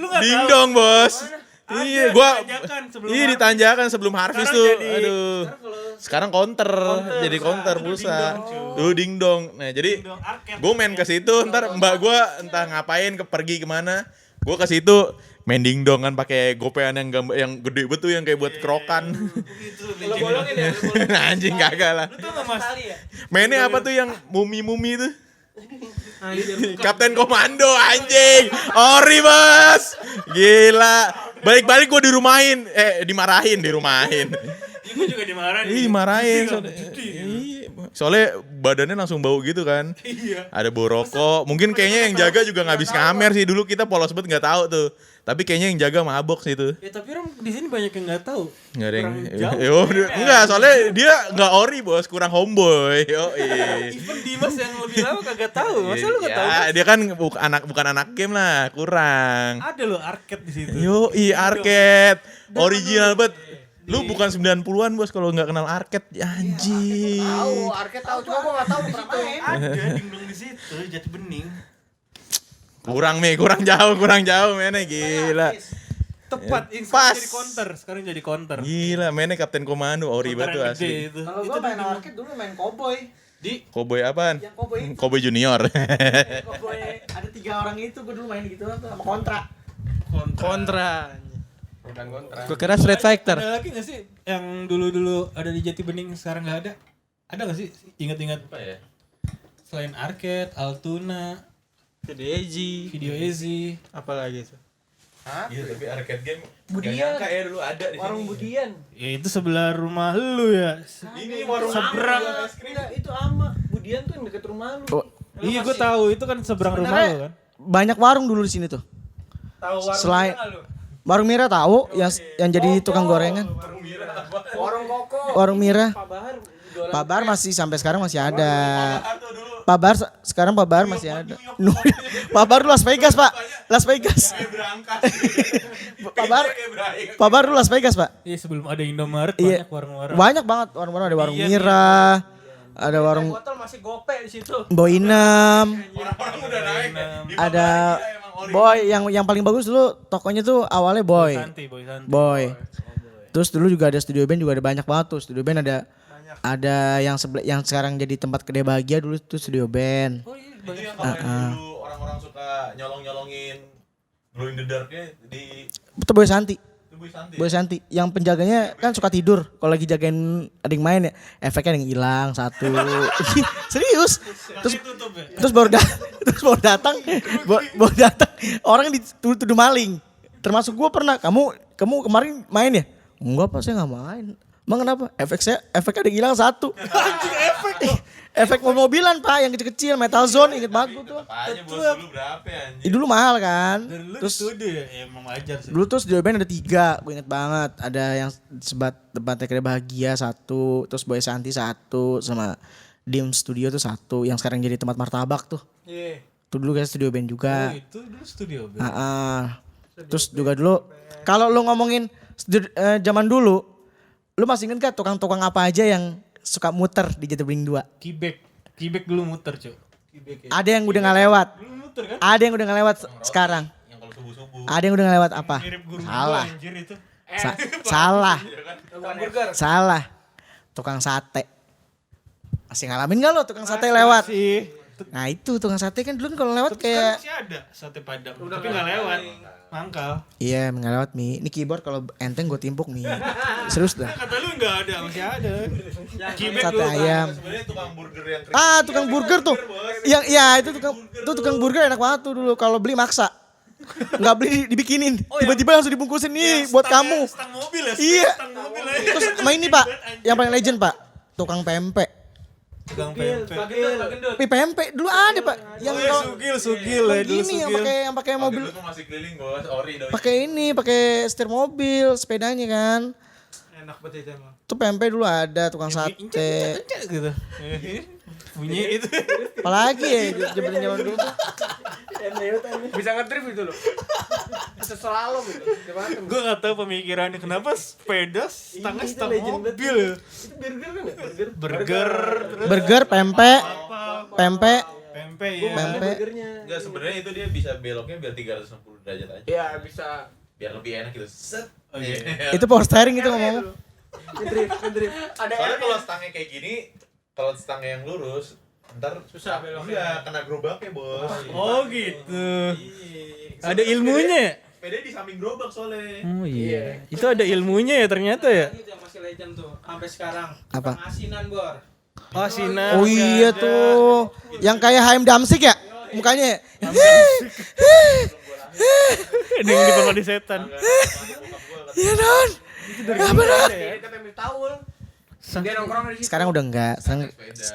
Dingdong bos. Iya, gua di tanjakan sebelum Harvis tuh. Aduh. Sekarang counter, jadi counter pulsa. Dulu dingdong. Nah, jadi gue main ke situ, ntar mbak gua entah ngapain pergi kemana. Gue ke situ main dingdong kan pakai gopean yang gede betul yang kayak buat kerokan. Lo bolongin ya? Anjing kagak lah. Lu tuh gak mas? Mainnya apa tuh yang mumi-mumi tuh? Kapten Komando anjing. Ori bos. Gila. Balik-balik gue dimarahin. Gue juga dimarahin. Iya dimarahin. Soalnya badannya langsung bau gitu kan. Iya. Ada bau rokok. Mungkin kayaknya yang jaga juga nggak habis ngamer sih. Dulu kita polos banget nggak tahu tuh. Tapi kayaknya yang jaga mabok sih itu. Ya tapi Rom di sini banyak yang nggak tahu. Nggak ada yang. Enggak, soalnya dia nggak ori bos, kurang homeboy. Even Dimas yang lebih lama kagak tahu. Masa lu nggak tahu? Ya, dia kan bukan anak game lah, kurang. Ada loh arcade di situ. Arcade. Original banget. Lu bukan 90-an bos kalau nggak kenal arcade. Anjing. Tahu, arcade tahu cuma gua enggak tahu di situ. Ada dingdong di situ, Jati Bening. Kurang jauh mainnya gila. Tepat, Pas. jadi counter. Sekarang jadi counter. Gila, mainnya Kapten Komando, ori banget tuh asli. Itu. Kalau gue main arcade dulu main cowboy. Cowboy apaan? Yang cowboy. Cowboy Junior. Cowboy ada 3 orang itu gue dulu main gitu sama kontra. Kontra. Dan kontra. Gue kira Street Fighter. Ada lagi gak sih yang dulu-dulu ada di Jati Bening sekarang gak ada? Ada gak sih? Ingat-ingat Apa ya? selain arcade, Altuna, Video Easy, Apa lagi tuh? Iya, tapi arcade game Budian. ya dulu ada di Warung Budian. ya itu sebelah rumah lu ya. Ini warung Seberang. Enggak, itu ama. Budian tuh yang deket rumah lu. Iya gue tahu itu kan seberang rumah lu kan. Banyak warung dulu di sini tuh. Tahu warung Selain Mira nggak lu? Warung Mira tahu yang jadi tukang gorengan. Warung Mira. Pak Bahar masih sampai sekarang masih ada. Pak Bahar sekarang Pak Bahar masih ada. Pak Bahar dulu Las Vegas, Pak. Las Vegas. Pak Bahar dulu Las Vegas, Pak. Iya sebelum ada Indomaret Iya. banyak warung-warung. Banyak banget warung-warung, ada warung Mira, ada warung Botol masih gope di situ. Boinem, Orang-orang udah naik. ada Boy yang paling bagus dulu tokonya tuh awalnya Boy. Boy Santi. Boy. Terus dulu juga ada Studio Band juga ada banyak banget tuh. Studio Band ada yang sekarang jadi tempat kedai bahagia dulu tuh Studio Band. Itu yang kemarin dulu orang-orang suka nyolong-nyolongin Glow in the Dark-nya di Betul Boy Santi. itu Bu Santi. Boy Santi. Yang penjaganya kan suka tidur kalau lagi jagain ada yang main ya. Efeknya ada yang hilang satu. Serius. Terus baru datang baru datang orang dituduh maling. Termasuk gue pernah. Kamu kemarin main ya? Enggak Pak, saya enggak main. Emang kenapa? Efeknya ada yang hilang satu. Efek mobilan Pak yang kecil-kecil Metal Zone inget banget gue tuh. Apanya bos dulu berapa ya anjing? Dulu mahal kan. Terus studio ya emang wajar sih. Dulu tuh Studio Band ada 3, gue inget banget. Ada yang sebat tempatnya kedai bahagia 1, terus Boy Santi 1, sama Dim Studio tuh 1, yang sekarang jadi tempat martabak tuh. Iya. Tuh dulu kayak Studio Band juga. Itu dulu studio. Terus juga dulu, kalau lu ngomongin zaman dulu, lu masih inget gak tukang-tukang apa aja yang suka muter di Jati Bening 2? Kibek dulu muter cuy. Ada yang udah gak lewat. Dulu muter kan? Ada yang udah gak lewat sekarang. Yang kalau subuh-subuh. Ada yang udah gak lewat apa? Mirip guru Salah. gua, anjir itu. Salah. Burger. Salah. Tukang sate. Masih ngalamin gak lo tukang sate lewat? Sih. Nah itu tukang sate kan dulu kalau lewat Tapi kayak... sekarang masih ada sate Padang. Tapi nggak lewat. Mangkal. Iya nggak lewat mie. Ini keyboard kalau enteng gue timpuk mie. Serius dah. Kata lu nggak ada, masih ada. Kibek Sate dulu. ayam. Sebenarnya tukang burger yang Tukang burger tuh. Yang ya itu tukang burger enak banget tuh dulu kalau beli maksa. Nggak beli dibikinin. Tiba-tiba langsung dibungkusin nih buat kamu. Stang mobil ya. Iya. Stang mobil ya. Terus sama ini Pak, yang paling legend Pak, tukang pempek. Tukang pempek. Mie pempek dulu ada Pak. Yang Oh ya sugil ya dulu ini yang sugil. pakai mobil, Dulu tuh masih keliling bos, ori doi. pakai setir mobil, sepedanya kan. Enak banget itu emang. Tuh pempek dulu ada tukang sate. Incet gitu. Bunyi itu. Apalagi ya zaman dulu tuh. Bisa nge-drift itu loh. Bisa selalu gitu. Gue gak tahu pemikirannya kenapa sepeda stangnya stang mobil. Itu burger kan ya? Burger. Burger, pempek, Pempek ya. pempek. Enggak sebenarnya itu dia bisa beloknya biar 360 derajat aja. Iya bisa. Biar lebih enak gitu. Set. Oh, iya. Itu power steering itu ngomong. Ngedrift. Soalnya kalau stangnya kayak gini, kalau stangnya yang lurus, ntar susah beloknya. Iya, kena gerobaknya bos. Oh gitu. Ada ilmunya ya? Sepeda di samping gerobak soalnya. Oh iya. Itu ada ilmunya ya ternyata ya? Itu yang masih legend tuh sampai sekarang. Apa? Tukang asinan Bor. Oh Sina. Oh iya tuh. Yang kayak HM Damsik ya? Mukanya ya? Ada yang dibawa di setan. Iya Don. Apa Don? Kata Taul. Dia nongkrong di situ. Sekarang udah enggak.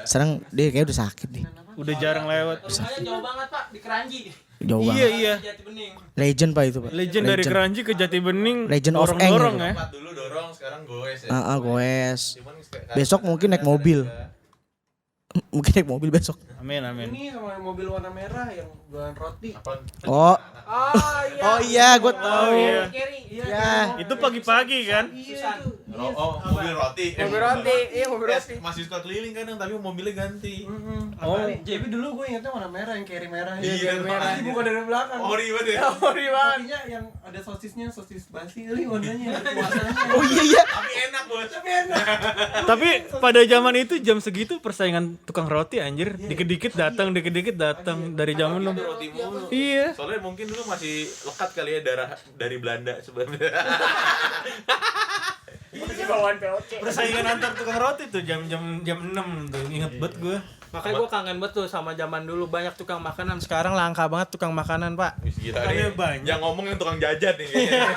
Sekarang dia kayak udah sakit nih. Udah jarang lewat. Rumahnya jauh banget Pak di Keranji. Jauh Iya banget. iya. Jati Bening. Legend Pak itu Pak. Legend dari Keranji ke Jati Bening. Legend of dorong-dorong Eng. ya. Tempat dulu dorong, sekarang goes ya. Goes. Cuman sekarang Besok mungkin naik mobil. Mungkin naik mobil besok. Amin amin. Ini sama mobil warna merah yang jualan roti. Apaan? Oh. Iya. Oh iya, gue tahu. iya. Ya. Itu pagi-pagi kan? Oh, mobil roti. Mobil roti. Iya mobil roti. Masih suka keliling kadang tapi mobilnya ganti. Oh, JB dulu gue ingatnya warna merah yang carry merah. Iya, merah. Ini bukan dari belakang. Ori banget ya. Ori banget. Rotinya yang ada sosisnya, sosis basi kali warnanya. Warnanya. Oh iya iya. Tapi enak bos. Tapi pada zaman itu jam segitu persaingan tukang roti anjir. Dikit-dikit datang dari zaman dulu. Roti mulu. Iya. Soalnya mungkin dulu masih lekat kali ya darah dari Belanda sebenarnya. Persaingan antar tukang roti tuh jam 6 tuh. Ingat banget gue. Makanya gue kangen banget tuh sama zaman dulu banyak tukang makanan. Sekarang langka banget tukang makanan Pak. Wis gila Makannya nih. banyak. Yang ngomong yang tukang jajan nih kayaknya.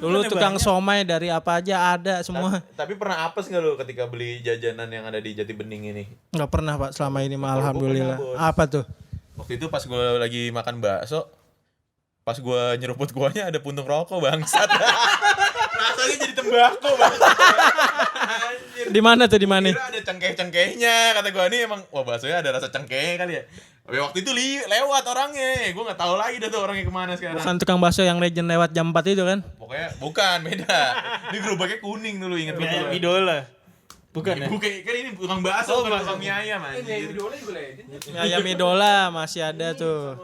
Dulu tukang somai dari apa aja ada semua. Tapi pernah apes nggak lu ketika beli jajanan yang ada di Jati Bening ini? Nggak pernah Pak selama ini mah Kalau gua alhamdulillah. pernah, Bos. Apa tuh? Waktu itu pas gue lagi makan bakso, Pas gua nyeruput guanya ada puntung rokok bangsat. Rasanya jadi tembakau bangsat. Di mana tuh, di mana? Kira ada cengkeh-cengkehnya, kata gua nih emang wah baksonya ada rasa cengkehnya kali ya. Tapi waktu itu lewat orangnya, gua nggak tahu lagi dah tuh orangnya kemana sekarang. Bukan tukang bakso yang legend lewat jam 4 itu kan? Pokoknya bukan, beda. Ini gerobaknya kuning dulu, inget gua. Kayak idola. Bukan ya? Bukan, kan ini tukang bakso, bukan tukang mie ayam anjir. Ayam idola masih ada tuh.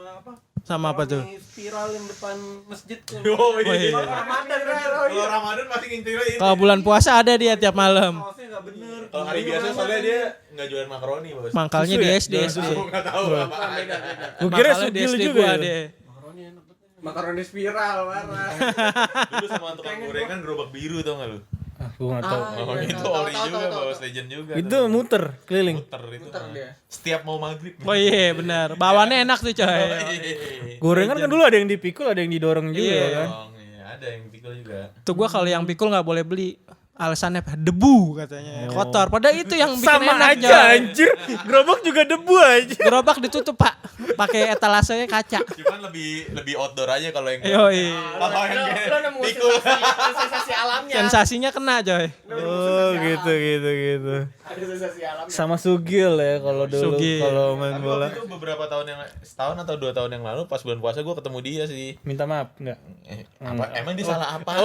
Sama apa tuh? Viral yang depan masjid. Oh Oh, iya. iya. Kalau Ramadan pasti ngintilin. Kalau bulan puasa ada dia tiap malam. Kalau hari biasa soalnya dia nggak jualan makaroni, Bos. Mangkalnya Susu di ya? SD. Aku nggak tahu apa. Gue kira Mangkalnya di Sugil SD juga gua ya. deh. Makaroni spiral parah. Dulu sama tukang gorengan gerobak biru tau nggak lu? Gue gak tau. Oh itu ori juga, Bos. Legend juga. Itu muter keliling. muter itu. Setiap mau maghrib. Oh iya benar. Bawaannya enak tuh coy. Gorengan kan dulu ada yang dipikul, ada yang didorong juga Iya. kan. Iya, ada yang pikul juga. Tuh gua kalau yang pikul nggak boleh beli. Alasannya apa? Debu katanya. Kotor. Padahal itu yang bikin Sama enak aja coy. anjir. Gerobak juga debu aja. Gerobak ditutup pak. Pakai etalasenya kaca. Cuman lebih outdoor aja kalau yang Yoi. kalau yang kayak pikul. Sensasi alamnya. Sensasinya kena coy. Oh gitu. Ada sensasi alam. Sama Sugil ya kalau dulu Sugil. kalau main Tapi bola. waktu itu beberapa tahun setahun atau 2 tahun yang lalu pas bulan puasa gue ketemu dia sih. Minta maaf enggak? Emang dia salah apaan?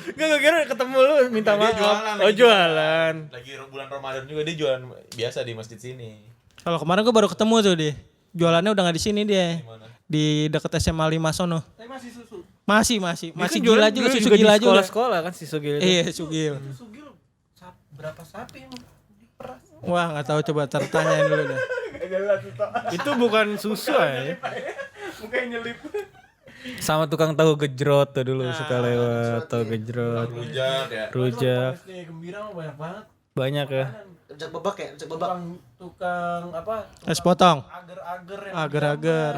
Enggak kira ketemu lu minta Dia maaf. jualan, Oh lagi jualan. Lagi bulan Ramadan juga dia jualan biasa di masjid sini. Kalau kemarin gua baru ketemu tuh dia. Jualannya udah nggak di sini dia. Mana? Di deket SMA 5 sono. Tapi masih susu. Masih Dia kan gila jualan juga, dulu susu di gila juga. sekolah-sekolah kan si Sugil itu. Iya, Sugil. Sugil berapa sapi emang? Wah, nggak tahu coba tertanyain dulu deh. Itu bukan susu ya. Sama tukang tahu gejrot tuh dulu suka lewat tahu gejrot. Rujak ya. Rujak SD Gembira mah banyak banget. banyak ya. Rujak bebek ya, rujak bebek. Tukang apa? Es potong. Agar-agar yang Agar-agar.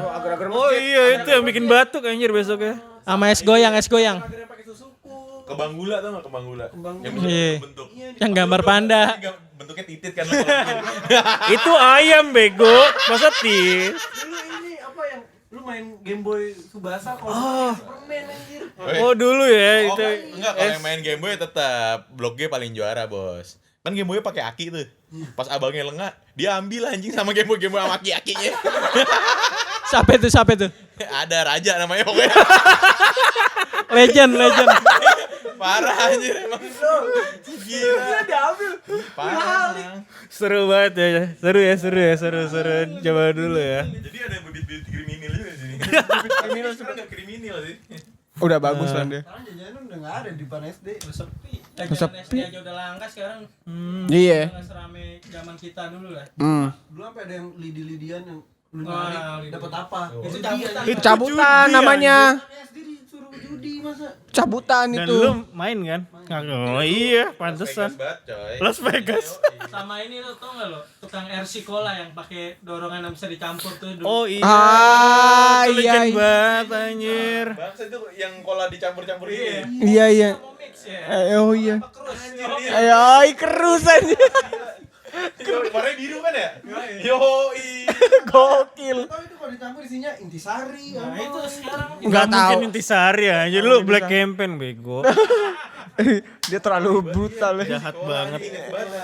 Oh iya itu yang bikin batuk anjir besoknya. Sama es goyang. agar yang pakai susuku. Kebang gula tau nggak kebang gula? Yang Iya. bentuk. Yang gambar panda. Bentuknya titit kan. Itu ayam bego, masa tis? Dulu ini apa yang lu main Game Boy Subasa kalau permen anjir. Oh dulu ya Oh, itu. enggak kalau yang main Game Boy tetap Blok G paling juara, Bos. Kan Game Boy pakai aki tuh. Pas abangnya lengah, dia ambil anjing sama Game Boy sama aki-akinya. Siapa itu? Ada raja namanya pokoknya. Legend. Parah anjir emang. Gila. Diambil. Parah. Seru banget ya. Seru coba dulu ya. Jadi ada bibit-bibit kriminal juga di sini. Bibit kriminal sebenarnya kriminal sih. Udah bagus lah dia. Sekarang jajanan udah enggak ada di depan SD. Sepi. Sepi. SD aja udah langka sekarang. Iya. Nggak serame zaman kita dulu lah. Dulu sampai ada yang lidi-lidian yang lu Wah, narik dapat apa? Itu Judi, cabutan. anjing. Itu cabutan namanya. SD disuruh judi masa? Cabutan Dan itu. lu main kan? Oh iya, pantesan. Vegas banget, coy. Las Vegas. Sama ini lo tau gak lo? Tukang RC Cola yang pakai dorongan yang bisa dicampur tuh dulu. Oh iya. Ah, Itu iya, legend iya. banget anjir. Bangsa itu yang cola dicampur-campur ini. Iya. Mau mix ya. Oh iya. Terus. Ayo, kerusan. Warnanya biru kan ya? Yoi. Gokil. Tahu itu kalau dicampur isinya intisari. Nah itu sekarang. Enggak tahu. Mungkin intisari aja lu Black Campaign bego. Dia terlalu brutal ya. Jahat banget.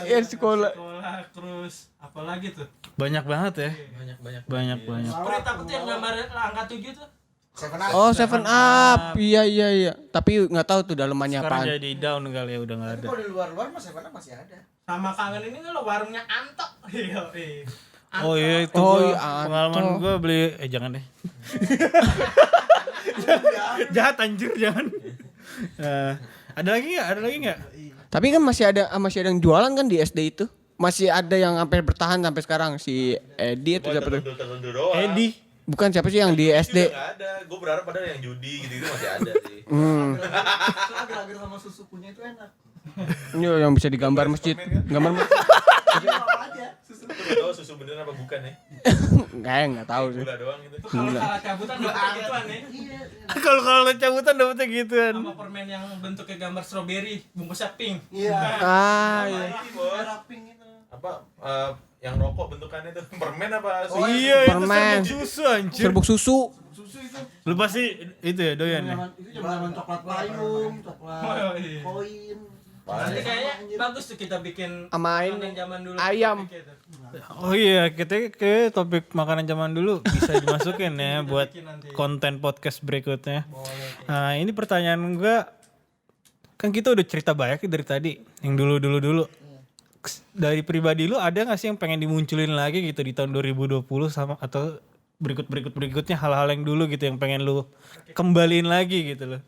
Iya sekolah. Cola terus apa lagi tuh? Banyak banget ya. Banyak. Sprite apa tuh yang gambar angka 7 tuh? Oh, 7 Up. Iya. Tapi nggak tahu tuh dalamannya Sekarang apaan. jadi down kali ya udah nggak ada. Kalau di luar-luar mas Seven masih ada. Sama kangen ini kan lo warungnya Anto. Iya. Oh iya itu Oh, gua, iya, pengalaman Anto. gue beli jangan deh. Jahat anjir jangan. Ada lagi nggak? Tapi kan masih ada yang jualan kan di SD itu. Masih ada yang sampai bertahan sampai sekarang si Edi itu siapa tuh? Tertentu doang. Edi. Bukan siapa sih yang di SD? Udah nggak ada. Gue berharap ada yang judi gitu-gitu masih ada sih. Agar-agar sama susukunya itu enak. Ini yang bisa digambar masjid. Gambar masjid. Apa aja susu. Tahu susu beneran apa bukan ya? Enggak tahu sih. Gula doang gitu. Kalau salah cabutan dapetnya gituan ya. Kalau cabutan dapetnya gituan. Sama permen yang bentuknya gambar strawberry, bungkusnya pink. Iya. Ah, iya. Merah pink itu. Apa yang rokok bentukannya tuh permen apa? Iya itu Permen. serbuk susu anjir. Serbuk susu. Lu pasti itu ya doyan ya. Itu zaman coklat payung, coklat koin. Nanti kayaknya bagus tuh kita bikin Sama ini, makanan zaman dulu. ayam. Oh iya, kita ke topik makanan zaman dulu bisa dimasukin ya buat konten podcast berikutnya. Nah, ini pertanyaan gua, kan kita udah cerita banyak dari tadi, yang dulu. Dari pribadi lu ada gak sih yang pengen dimunculin lagi gitu di tahun 2020 sama atau berikutnya hal-hal yang dulu gitu yang pengen lu kembaliin lagi gitu loh.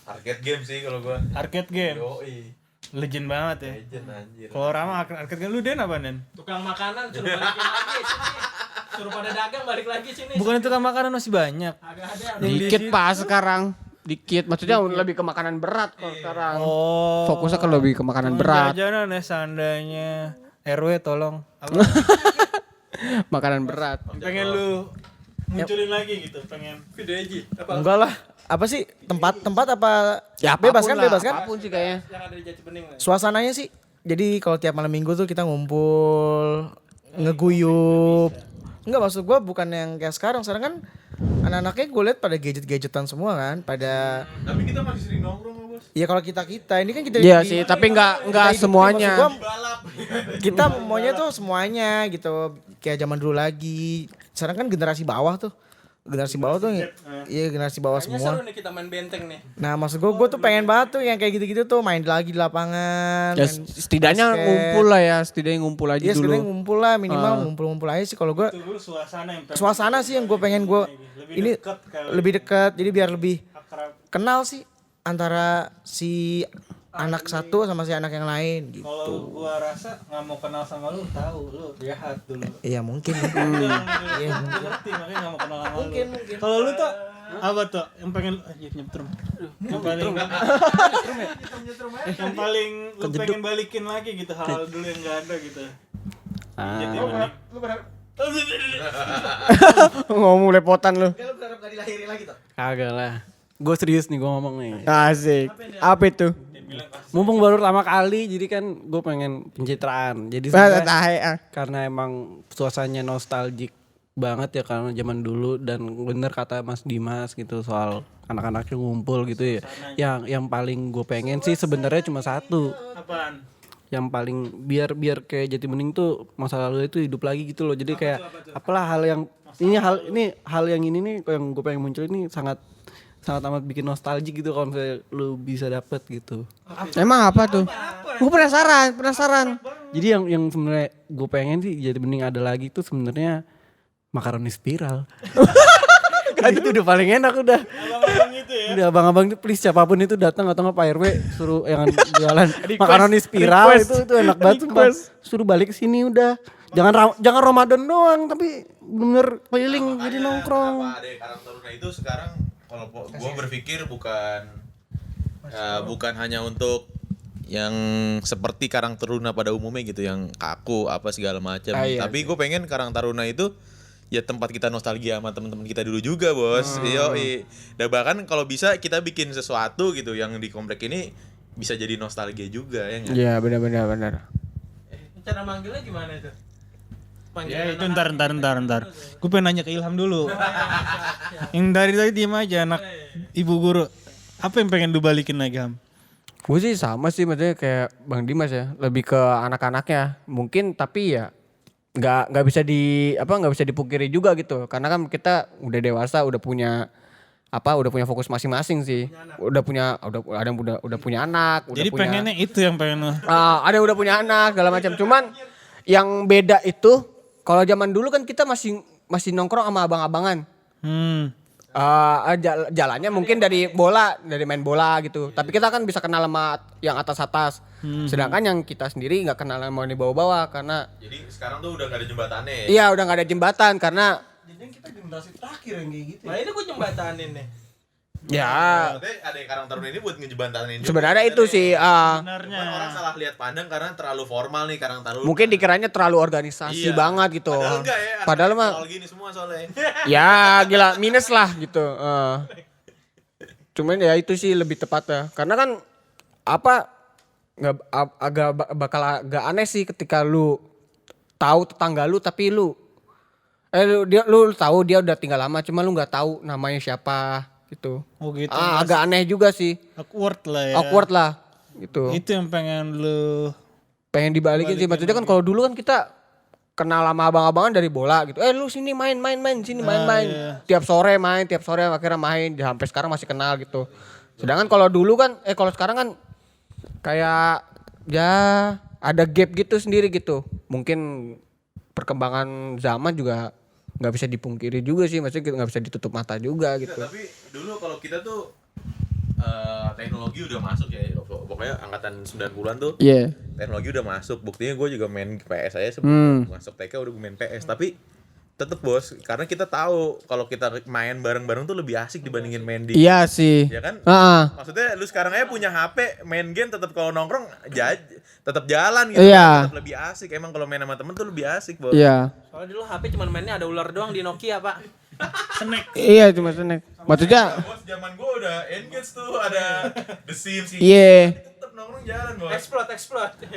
Arcade game sih kalau gua. Arcade game. Yoi. Legend banget ya. Legend anjir. Kalau Rama arcade game lu Den apa Den? Tukang makanan suruh balikin lagi sini. Suruh pada dagang balik lagi sini. Bukan tukang makanan masih banyak. Agak ada. Dikit pas sekarang. Dikit, maksudnya lebih ke makanan berat kalau sekarang. Oh. Fokusnya ke lebih ke makanan berat. Jajanan ya seandainya RW tolong. Apa? Makanan berat. Pengen lu munculin lagi gitu, pengen video aja. Enggak lah. Apa sih tempat apa? Ya bebas apapun kan, lah, bebas kan? apapun sih kayaknya. Yang ada di Jati Bening lah. Suasananya sih. Jadi kalau tiap malam minggu tuh kita ngumpul, ngeguyup. Enggak, maksud gua bukan yang kayak sekarang. Sekarang kan anak-anaknya gue liat pada gadget-gadgetan semua kan, pada. Tapi kita masih sering nongkrong Bos. Iya kalau kita ini kan kita. Iya sih, tapi nggak hidup- semuanya. maksud gua, kita maunya tuh semuanya gitu, kayak zaman dulu lagi. Sekarang kan generasi bawah tuh. Generasi bawah tuh, iya generasi bawah Kayaknya semua. seru nih kita main benteng nih. Nah maksud gue tuh pengen banget tuh yang kayak gitu-gitu tuh main lagi di lapangan. Ya main setidaknya basket. ngumpul lah ya, setidaknya ngumpul aja Iya dulu. setidaknya ngumpul lah, minimal ngumpul-ngumpul aja sih kalau gue. Dulu suasana yang pengen Suasana sih yang gue pengen gue ini dekat kali. lebih dekat, jadi biar lebih akrab. kenal sih antara si anak satu sama si anak yang lain gitu. Kalau gua rasa nggak mau kenal sama lu, tahu lu jahat dulu. Iya mungkin. Iya, ngerti makanya nggak mau kenal sama lu. Kalau lu tuh apa tuh yang pengen nyetrum. Yang paling yang paling lu pengen balikin lagi gitu hal-hal dulu yang nggak ada gitu. Jadi Ngomong lepotan lu. Kagak lah. Gue serius nih gue ngomong nih. Asik. Apa itu? Mumpung baru pertama kali jadi kan gue pengen pencitraan. Jadi Tahe, sebenarnya karena emang suasananya nostalgic banget ya karena zaman dulu dan bener kata Mas Dimas gitu soal anak-anaknya ngumpul gitu ya. Yang paling gue pengen sih sebenarnya cuma satu. apaan? Yang paling biar kayak Jati Bening tuh masa lalu itu hidup lagi gitu loh. Jadi kayak apalah hal yang hal yang ini nih yang gue pengen muncul ini sangat amat bikin nostalgic gitu kalau misalnya lu bisa dapet gitu. Emang apa tuh? Gue penasaran. Jadi yang sebenarnya gue pengen sih Jati Bening ada lagi tuh sebenarnya makaroni spiral. Itu udah paling enak udah. Abang-abang itu ya. Udah abang-abang itu please siapapun itu datang atau nggak Pak RW suruh yang jualan makaroni spiral itu enak banget sumpah. Suruh balik ke sini udah. Jangan Ramadan doang tapi bener keliling jadi nongkrong. Apa ada Karang Taruna itu sekarang kalau gua berpikir bukan hanya untuk yang seperti Karang Taruna pada umumnya gitu yang kaku apa segala macam. Iya. Tapi gue pengen Karang Taruna itu ya tempat kita nostalgia sama teman-teman kita dulu juga, Bos. Yoi. Dan bahkan kalau bisa kita bikin sesuatu gitu yang di komplek ini bisa jadi nostalgia juga ya nggak? Iya benar. Cara manggilnya gimana itu? Ya itu ntar. Gue pengen nanya ke Ilham dulu. Yang dari tadi diem aja anak ibu guru. Apa yang pengen lu balikin lagi Ham? Gue sih sama sih maksudnya kayak Bang Dimas ya, lebih ke anak-anaknya. Mungkin tapi ya nggak bisa dipungkiri juga gitu. Karena kan kita udah dewasa, udah punya fokus masing-masing sih. Udah punya anak, Jadi pengennya itu yang pengen lu. ada yang udah punya anak segala macam. Cuman yang beda itu kalau zaman dulu kan kita masih nongkrong sama abang-abangan. Jalannya mungkin dari main bola gitu. Tapi kita kan bisa kenal sama yang atas-atas. Sedangkan yang kita sendiri nggak kenal sama yang di bawah-bawah karena. Jadi sekarang tuh udah gak ada jembatannya. Iya udah nggak ada jembatan karena. Jadi kita generasi terakhir yang kayak gitu. Nah ini gue jembatanin nih. Ya Maksudnya ada Karang Taruna ini buat ngejembatanin juga. sebenarnya itu sih. Sebenarnya. Cuman orang salah lihat pandang karena terlalu formal nih Karang Taruna. Mungkin dikiranya terlalu organisasi banget gitu. Padahal enggak ya. Padahal mah. Soal gini semua soalnya. Ya gila minus lah gitu. Cuman ya itu sih lebih tepatnya. Karena kan bakal agak aneh sih ketika lu tahu tetangga lu tapi lu Lu tahu dia udah tinggal lama, cuma lu nggak tahu namanya siapa gitu. Oh gitu. Agak aneh juga sih. Awkward lah ya. Awkward lah gitu. Itu yang pengen lu Pengen dibalikin sih. Maksudnya kan kalau dulu kan kita kenal sama abang-abangan dari bola gitu. Lu sini main sini main. Tiap sore akhirnya main. Sampai sekarang masih kenal gitu. Sedangkan kalau dulu kan kalau sekarang kan kayak ya ada gap gitu sendiri gitu. Mungkin perkembangan zaman juga nggak bisa dipungkiri juga sih. Maksudnya nggak bisa ditutup mata juga gitu. Tapi dulu kalau kita tuh teknologi udah masuk ya. Pokoknya angkatan 90-an tuh Iya. teknologi udah masuk. Buktinya gue juga main PS aja sebelum masuk TK udah gue main PS. Tapi tetep bos, karena kita tahu kalau kita main bareng-bareng tuh lebih asik dibandingin main di. Iya sih. Ya kan? Heeh. Maksudnya lu sekarang aja punya HP, main game tetap kalau nongkrong tetap jalan gitu. Iya. Tetap lebih asik. Emang kalau main sama temen tuh lebih asik, bos. Iya. Soalnya dulu HP cuma mainnya ada ular doang di Nokia, Pak. Iya cuma snack. Maksudnya Bos, zaman gua udah Engage tuh, ada The Sims sih. iya. Tetap nongkrong jalan, bos. Explode.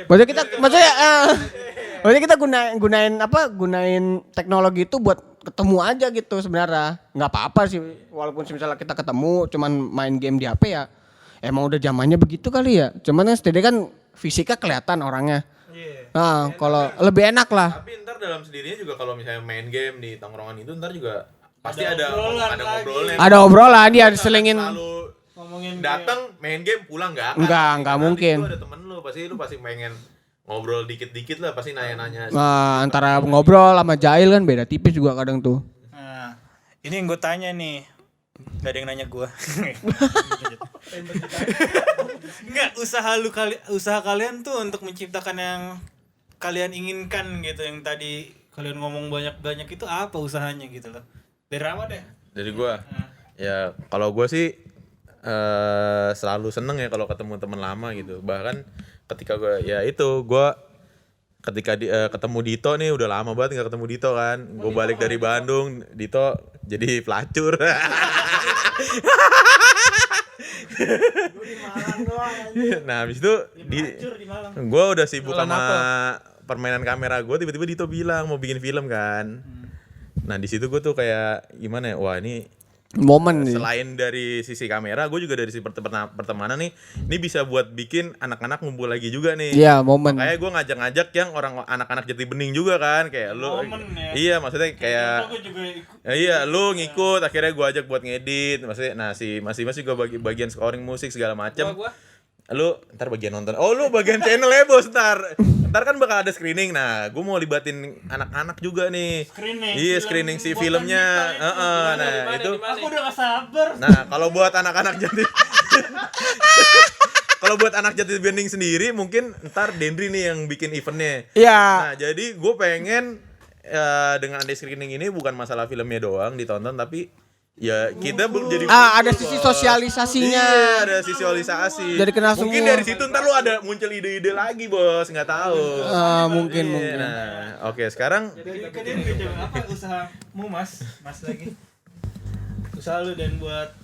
Maksudnya kita gunain teknologi itu buat ketemu aja gitu sebenarnya. Nggak apa-apa sih walaupun misalnya kita ketemu cuman main game di HP ya. Emang udah zamannya begitu kali ya. Cuman kan setidaknya kan fisiknya kelihatan orangnya. Nah, kalau lebih enak lah. Tapi ntar dalam sendirinya juga kalau misalnya main game di tongkrongan itu ntar juga pasti ada ngobrolnya. Ada obrolan dia selingin. Lalu datang main game pulang nggak Nggak mungkin. Itu ada temen lu pasti pengen ngobrol dikit-dikit lah, pasti nanya-nanya. Nah, antara ngobrol sama jahil kan beda tipis juga kadang tuh. Nah, ini yang gue tanya nih. Gak ada yang nanya gue. Enggak, usaha kalian tuh untuk menciptakan yang kalian inginkan gitu. Yang tadi kalian ngomong banyak-banyak itu apa usahanya gitu loh. Dari apa deh? Dari gua. Ya, kalau gua sih selalu seneng ya kalau ketemu teman lama gitu. Bahkan ketika gua ketika ketemu Dito nih, udah lama banget nggak ketemu Dito kan. Gue balik dari Bandung, Dito jadi pelacur. Nah habis itu gue udah sibuk sama permainan kamera gue, tiba-tiba Dito bilang mau bikin film kan. Nah di situ gue tuh kayak gimana ya, wah ini Momen nih. selain dari sisi kamera, gue juga dari sisi pertemanan nih, ini bisa buat bikin anak-anak ngumpul lagi juga nih. Iya, momen. Kayak gue ngajak-ngajak yang anak-anak Jati Bening juga kan, kayak lu. Momen ya. Iya, maksudnya kayak Gue juga iya, lu ngikut, akhirnya gue ajak buat ngedit, maksudnya masih gue bagian scoring musik segala macem. Lu ntar bagian nonton. Oh, lu bagian channel ya, Bos, ntar kan bakal ada screening. Nah, gue mau libatin anak-anak juga nih. Iya, screening si filmnya. Nah, itu aku udah gak sabar. nah, kalau buat anak-anak Jati kalau buat anak Jati Bening sendiri mungkin ntar Dendri nih yang bikin eventnya. Iya. Nah, jadi gue pengen dengan ada screening ini bukan masalah filmnya doang ditonton, tapi ya kita jadi ada sisi sosialisasinya. Iya, ada sosialisasi. Jadi kenal mungkin semua. dari situ ntar lu ada muncul ide-ide lagi, Bos, nggak tahu. Mungkin. Nah, oke, sekarang Jadi apa usahamu mas lagi? Usaha lu dan buat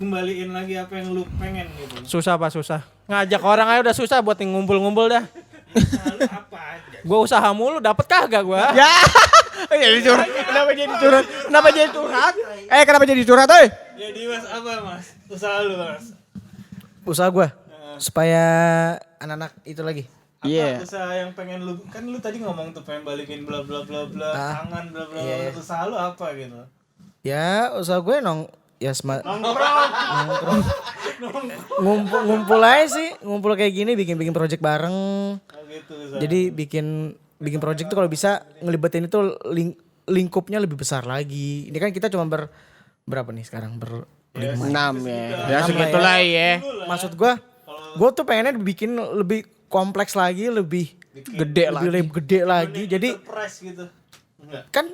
kembaliin lagi apa yang lu pengen gitu. Susah Pak, susah. Ngajak orang aja udah susah buat ngumpul-ngumpul dah. Usaha lu apa aja? Gua usaha mulu dapet kagak gua. Ya. Jadi curhat. Kenapa jadi curhat? Kenapa jadi curhat, oi? Jadi mas apa mas? Usaha lu mas? Usaha gue supaya anak-anak itu lagi. Apa Iya. usaha yang pengen lu, kan lu tadi ngomong tuh pengen balikin bla bla bla bla, tangan bla bla Iya. bla. Usaha lu apa gitu? Ya usaha gue ngumpul aja sih, ngumpul kayak gini, bikin project bareng. Oh gitu usaha. Jadi bikin project tuh kalau bisa ngelibatin itu lingkupnya lebih besar lagi. Ini kan kita cuma berapa nih sekarang? 6 ya. Ya segitulah ya. Maksud gue tuh pengennya bikin lebih kompleks lagi, lebih gede lagi. Jadi Surprise gitu. Enggak. kan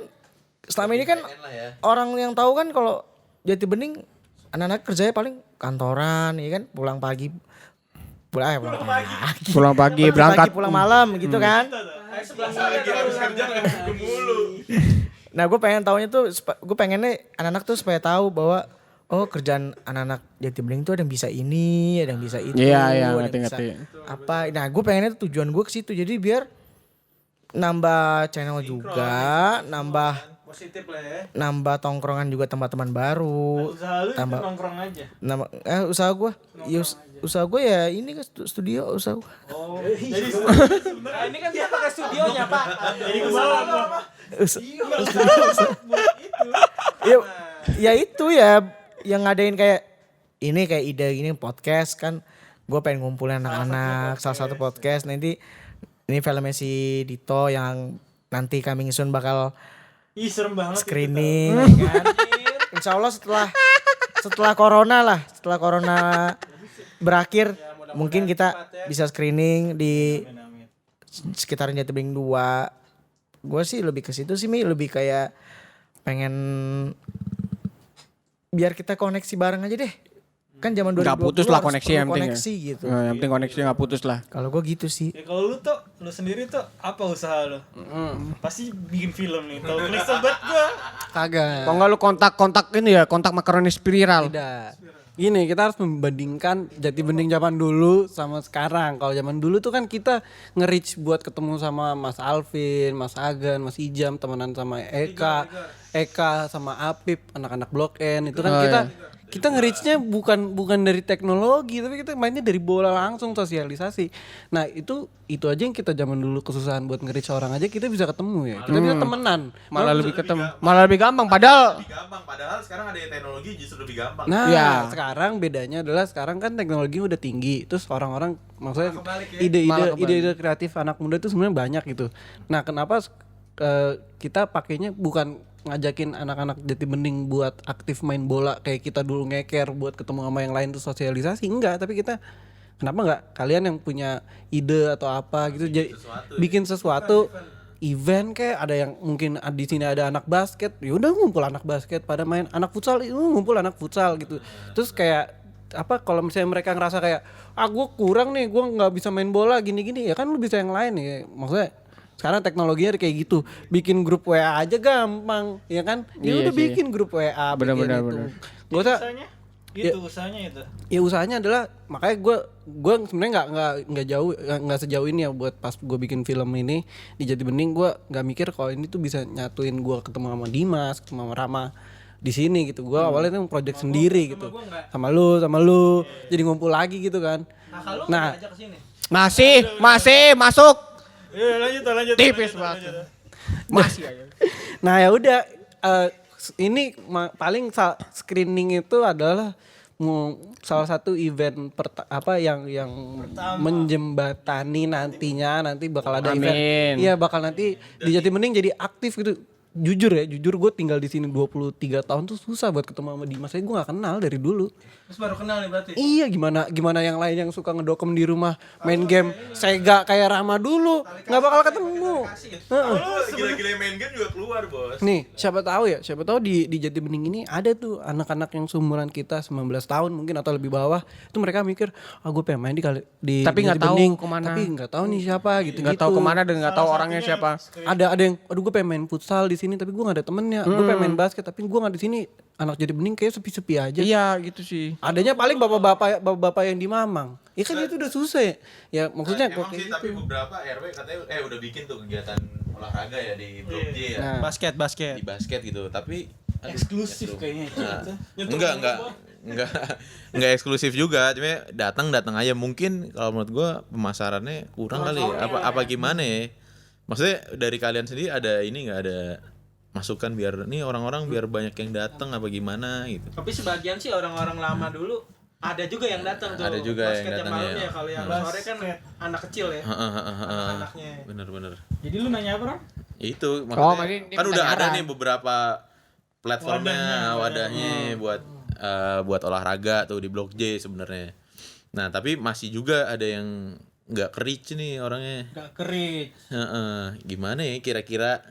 selama ini kan orang yang tahu kan kalau Jati Bening anak-anak kerjanya paling kantoran, ya kan, pulang pagi Berangkat. pulang malam gitu kan. lagi habis kerja mulu. Nah gue pengen taunya tuh, gue pengennya anak-anak tuh supaya tahu bahwa oh kerjaan anak-anak Jati Bening tuh ada yang bisa ini, ada yang bisa itu, Iya, ada yang ngerti. bisa apa. Nah gue pengennya tuh tujuan gue ke situ, jadi biar nambah channel juga, Positif lah ya. nambah tongkrongan juga teman-teman baru. Usaha lu itu Tambah- nongkrong aja. Usaha gue, usaha gue ya ini kan studio usaha gue. Oh, jadi Ini kan dia pakai studionya, Pak. jadi kesalahan. Ya, ya itu ya yang ngadain kayak ini kayak ide gini podcast kan, gue pengen ngumpulin anak-anak salah satu podcast. Nanti ini filmnya si Dito yang nanti coming soon bakal Ih, serem banget. screening ya kan. Insya Allah setelah corona berakhir mungkin kita bisa screening di sekitar Jatibening 2. Gue sih lebih ke situ sih, Mi, lebih kayak pengen biar kita koneksi bareng aja deh. Kan zaman 2020 Nggak putus lah harus koneksi perlu yang penting. koneksi gitu. Yang penting koneksi nggak putus lah. Kalau gue gitu sih. Ya kalau lu sendiri tuh apa usaha lu? Pasti bikin film nih. Tahu klik sobat gua. Kagak. Kalau nggak lu kontak ini ya, kontak makaroni spiral. Tidak. Gini, kita harus membandingkan Jatibening zaman dulu sama sekarang. Kalau zaman dulu tuh kan kita nge-reach buat ketemu sama Mas Alvin, Mas Agan, Mas Ijam, temenan sama Eka sama Apip, anak-anak Blok N. Itu kan kita nge-reach-nya bukan dari teknologi, tapi kita mainnya dari bola langsung, sosialisasi. Nah, itu aja yang kita zaman dulu kesusahan buat nge-reach orang aja kita bisa ketemu ya. Kita bisa temenan. Malah lebih ketemu, malah lebih gampang. Padahal Lebih gampang, padahal sekarang ada teknologi justru lebih gampang. Nah, Ya. sekarang bedanya adalah sekarang kan teknologi udah tinggi, terus orang-orang maksudnya Malah ide-ide kreatif anak muda itu sebenarnya banyak gitu. Nah, kenapa kita pakainya bukan ngajakin anak-anak Jatibening buat aktif main bola kayak kita dulu ngeker buat ketemu sama yang lain tuh sosialisasi, enggak, tapi kita kenapa enggak kalian yang punya ide atau apa gitu bikin sesuatu event kayak ada yang mungkin di sini ada anak basket, ya udah ngumpul anak basket pada main, anak futsal itu ngumpul anak futsal gitu. Terus kayak apa kalau misalnya mereka ngerasa kayak gue kurang nih, gue nggak bisa main bola gini-gini, ya kan lu bisa yang lain ya. Maksudnya sekarang teknologinya kayak gitu, bikin grup WA aja gampang, ya kan? Ya Iya udah sih. bikin grup WA, Bener-bener, bikin bener. itu. Gak usah. Usahanya itu usahanya itu. Ya usahanya adalah makanya gue sebenarnya nggak jauh nggak sejauh ini ya buat pas gue bikin film ini di Jatibening, gue nggak mikir kalau ini tuh bisa nyatuin gue ketemu sama Dimas, ketemu sama Rama di sini gitu. Gue awalnya tuh project sendiri gitu, sama lu jadi ngumpul lagi gitu kan. Nah Ajak ke sini. masih masuk. Ya lanjut. Tipis lanjut, banget. lanjut. Masih aja. Nah ya udah ini paling screening itu adalah salah satu event yang menjembatani nanti bakal ada Amin. event. Iya bakal nanti di Jatibening jadi aktif gitu. Jujur gue tinggal di sini 23 tahun tuh susah buat ketemu sama Dimas. Gue gak kenal dari dulu. Terus baru kenal nih berarti. Iya gimana yang lain yang suka ngedokem di rumah main game Sega kayak Rama dulu nggak bakal ketemu. Heeh. Gila-gila main game juga keluar, Bos. Nih siapa tahu di Jatibening ini ada tuh anak-anak yang seumuran kita 19 tahun mungkin atau lebih bawah, itu mereka mikir gue pengen main di Tapi nggak tahu Jatibening, kemana. tapi nggak tahu nih siapa gitu. Nggak tahu kemana dan nggak tahu orangnya siapa. Ada yang gue pengen main futsal di sini tapi gue nggak ada temennya. Gue pengen main basket tapi gue nggak di sini. Anak Jatibening kayak sepi-sepi aja. Iya gitu sih. Adanya paling bapak-bapak yang di Mamang. Ya kan itu udah susah ya. Ya maksudnya kok Emang sih, kayak tapi gitu. beberapa RW katanya udah bikin tuh kegiatan olahraga ya di Blok J ya. Nah, Basket. Di basket gitu, tapi aduh, Eksklusif kayaknya itu. enggak eksklusif juga, cuma datang aja. Mungkin kalau menurut gua pemasarannya kurang kali ya. Apa gimana ya? Maksudnya dari kalian sendiri ada ini enggak ada masukan biar nih orang-orang biar banyak yang datang apa gimana gitu. Tapi sebagian sih orang-orang lama dulu ada juga yang datang tuh. Ada juga yang Basket datang malam ya. ya. Kalau yang sore kan anak kecil ya. Anak-anaknya. Bener. Jadi lu nanya apa, Ram? Itu maksudnya maksudnya dia kan udah ada pertanyaan. nih beberapa platformnya, wadahnya buat olahraga tuh di Blok J sebenarnya. Nah, tapi masih juga ada yang nggak ke-reach nih orangnya. Gak kerik. Gimana ya kira-kira?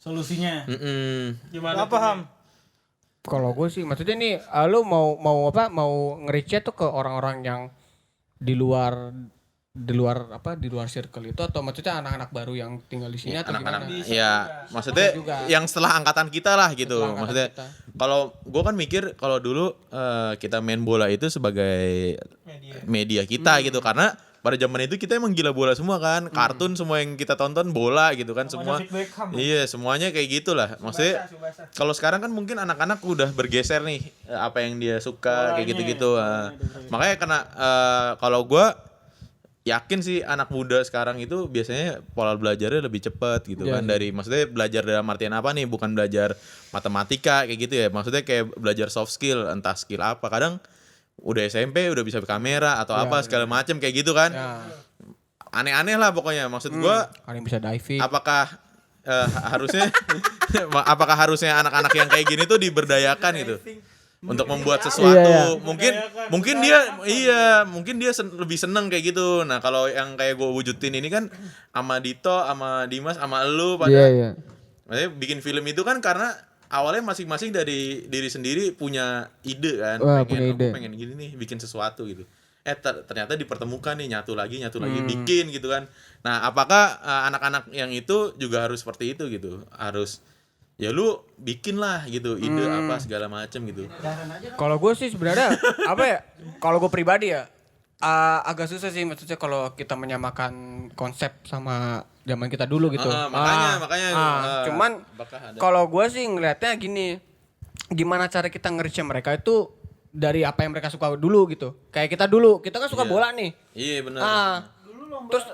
Solusinya. Gimana? Apa, Ham? Kalau gue sih maksudnya nih lu mau nge-reach tuh ke orang-orang yang di luar circle itu atau maksudnya anak-anak baru yang tinggal di sini atau Anak-anak gimana? ya maksudnya juga. yang setelah angkatan kita lah gitu. Setelah angkatan Maksudnya kita. kalau gue kan mikir kalau dulu kita main bola itu sebagai media kita gitu, karena pada zaman itu kita emang gila bola semua kan. Kartun semua yang kita tonton bola gitu kan semua. Iya, semuanya kayak gitulah. Maksudnya kalau sekarang kan mungkin anak-anak udah bergeser nih apa yang dia suka kayak gitu-gitu. Makanya kalau gua yakin sih anak muda sekarang itu biasanya pola belajarnya lebih cepat gitu kan. Dari maksudnya belajar dalam artian apa nih, bukan belajar matematika kayak gitu ya, maksudnya kayak belajar soft skill, entah skill apa. Kadang udah SMP udah bisa kamera atau apa segala macem kayak gitu kan. Aneh-aneh lah pokoknya. Maksud gua Ada yang bisa diving. apakah harusnya anak-anak yang kayak gini tuh diberdayakan gitu untuk membuat sesuatu. Mungkin dia lebih seneng kayak gitu. Nah kalau yang kayak gue wujudin ini kan sama Dito, sama Dimas, sama elu pada maksudnya bikin film itu kan karena awalnya masing-masing dari diri sendiri punya ide kan. Pengen gini nih, bikin sesuatu gitu. Ternyata dipertemukan nih, nyatu lagi bikin gitu kan. Nah apakah anak-anak yang itu juga harus seperti itu gitu, harus ya lu bikin lah gitu ide apa segala macem gitu. Kalau gue sih sebenarnya apa ya? Kalau gue pribadi ya agak susah sih, maksudnya kalau kita menyamakan konsep sama zaman kita dulu gitu. Makanya cuman kalau gue sih ngelihatnya gini, gimana cara kita nge-reach mereka itu dari apa yang mereka suka dulu gitu. Kayak kita kan suka bola nih. Iya benar. Terus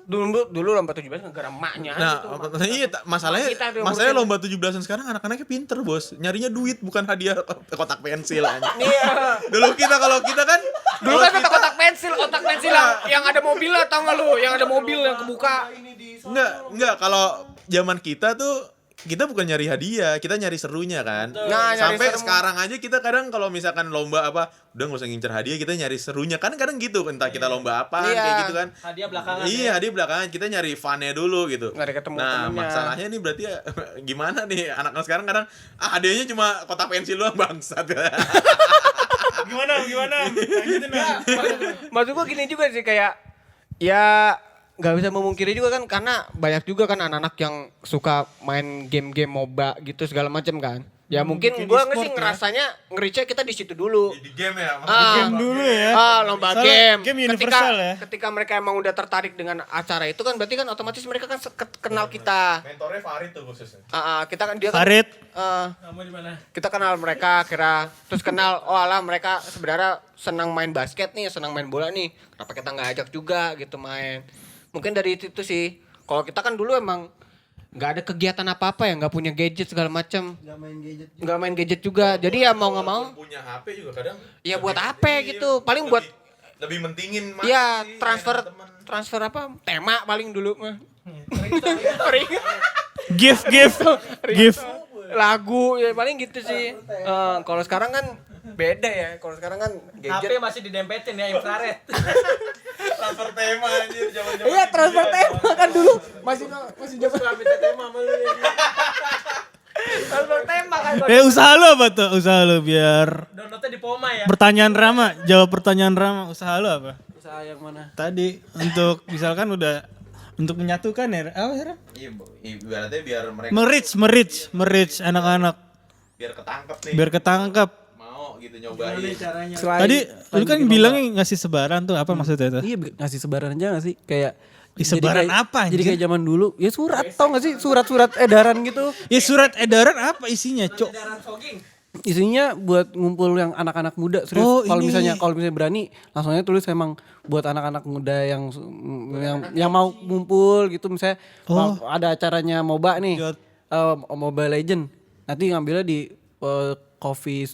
dulu lomba 17 negara emaknya nah, gitu. iya masalahnya lomba 17-an sekarang anak-anaknya pinter bos, nyarinya duit bukan hadiah kotak pensil aja. Iya. Dulu kan kotak pensil yang ada mobil, tau nggak lu? Yang ada mobil yang kebuka. Enggak kalau zaman kita tuh kita bukan nyari hadiah, kita nyari serunya kan. Sampai sekarang aja kita kadang kalau misalkan lomba apa, udah nggak usah ngincer hadiah, kita nyari serunya kan. Kadang gitu, entah kita lomba apa kayak gitu kan. Hadiah belakangan. Iya, hadiah belakangan, kita nyari funnya dulu gitu. Nyari ketemu Nah temennya. masalahnya nih berarti ya, gimana nih anak-anak sekarang kadang hadiahnya cuma kotak pensil doang bangsat. Gimana? Lanjutin dong. Maksud gua gini juga sih, kayak ya nggak bisa memungkiri juga kan, karena banyak juga kan anak-anak yang suka main game-game MOBA gitu segala macam kan. Ya mungkin gua sih ngerasanya nge-reach kita di situ dulu. Di game ya. Game dulu ya. Lomba Soalnya game. game universal ya. Ketika mereka emang udah tertarik dengan acara itu kan, berarti kan otomatis mereka kan kenal kita. Mentornya Farid tuh khususnya. Kita kan dia kan Farid. Kamu di mana? kita kenal mereka terus kenal, oh alah mereka sebenarnya senang main basket nih, senang main bola nih, kenapa kita nggak ajak juga gitu main. Mungkin dari itu sih. Kalau kita kan dulu emang nggak ada kegiatan apa-apa ya, nggak punya gadget segala macam, nggak main gadget juga. Jadi ya mau nggak mau Punya HP juga kadang. ya buat apa gitu, paling buat Lebih mentingin ya transfer apa tema paling dulu mah. Gift. Lagu ya paling gitu sih. Kalau sekarang kan beda ya. Kalau sekarang kan gadget. HP masih didempetin ya, infrared. transfer tema anjir zaman-zaman. Iya, transfer tema kan dulu masih zaman Minta tema sama lu ya. transfer tema kan. Usaha lu apa tuh? Usaha lu biar Downloadnya di Poma ya. pertanyaan Rama, jawab pertanyaan Rama. Usaha lu apa? Usaha yang mana? Tadi untuk misalkan udah untuk menyatukan ya. Apa ya? Iya, ibaratnya biar mereka Merich anak-anak biar ketangkep nih. biar ketangkep. Mau gitu nyobain. Tadi lu kan bilangnya ngasih sebaran tuh, apa maksudnya itu? Iya ngasih sebaran aja gak sih? Kayak Sebaran apa Jadi anjir? kayak zaman dulu, ya surat, tau gak sih? Surat-surat edaran gitu. Ya surat edaran apa isinya, Cok? Isinya buat ngumpul yang anak-anak muda. Serius, Oh, kalau ini. misalnya berani, langsung aja tulis emang buat anak-anak muda yang mau ngumpul gitu. Misalnya ada acaranya MOBA nih, Jod. Mobile Legend. Nanti ngambilnya di coffee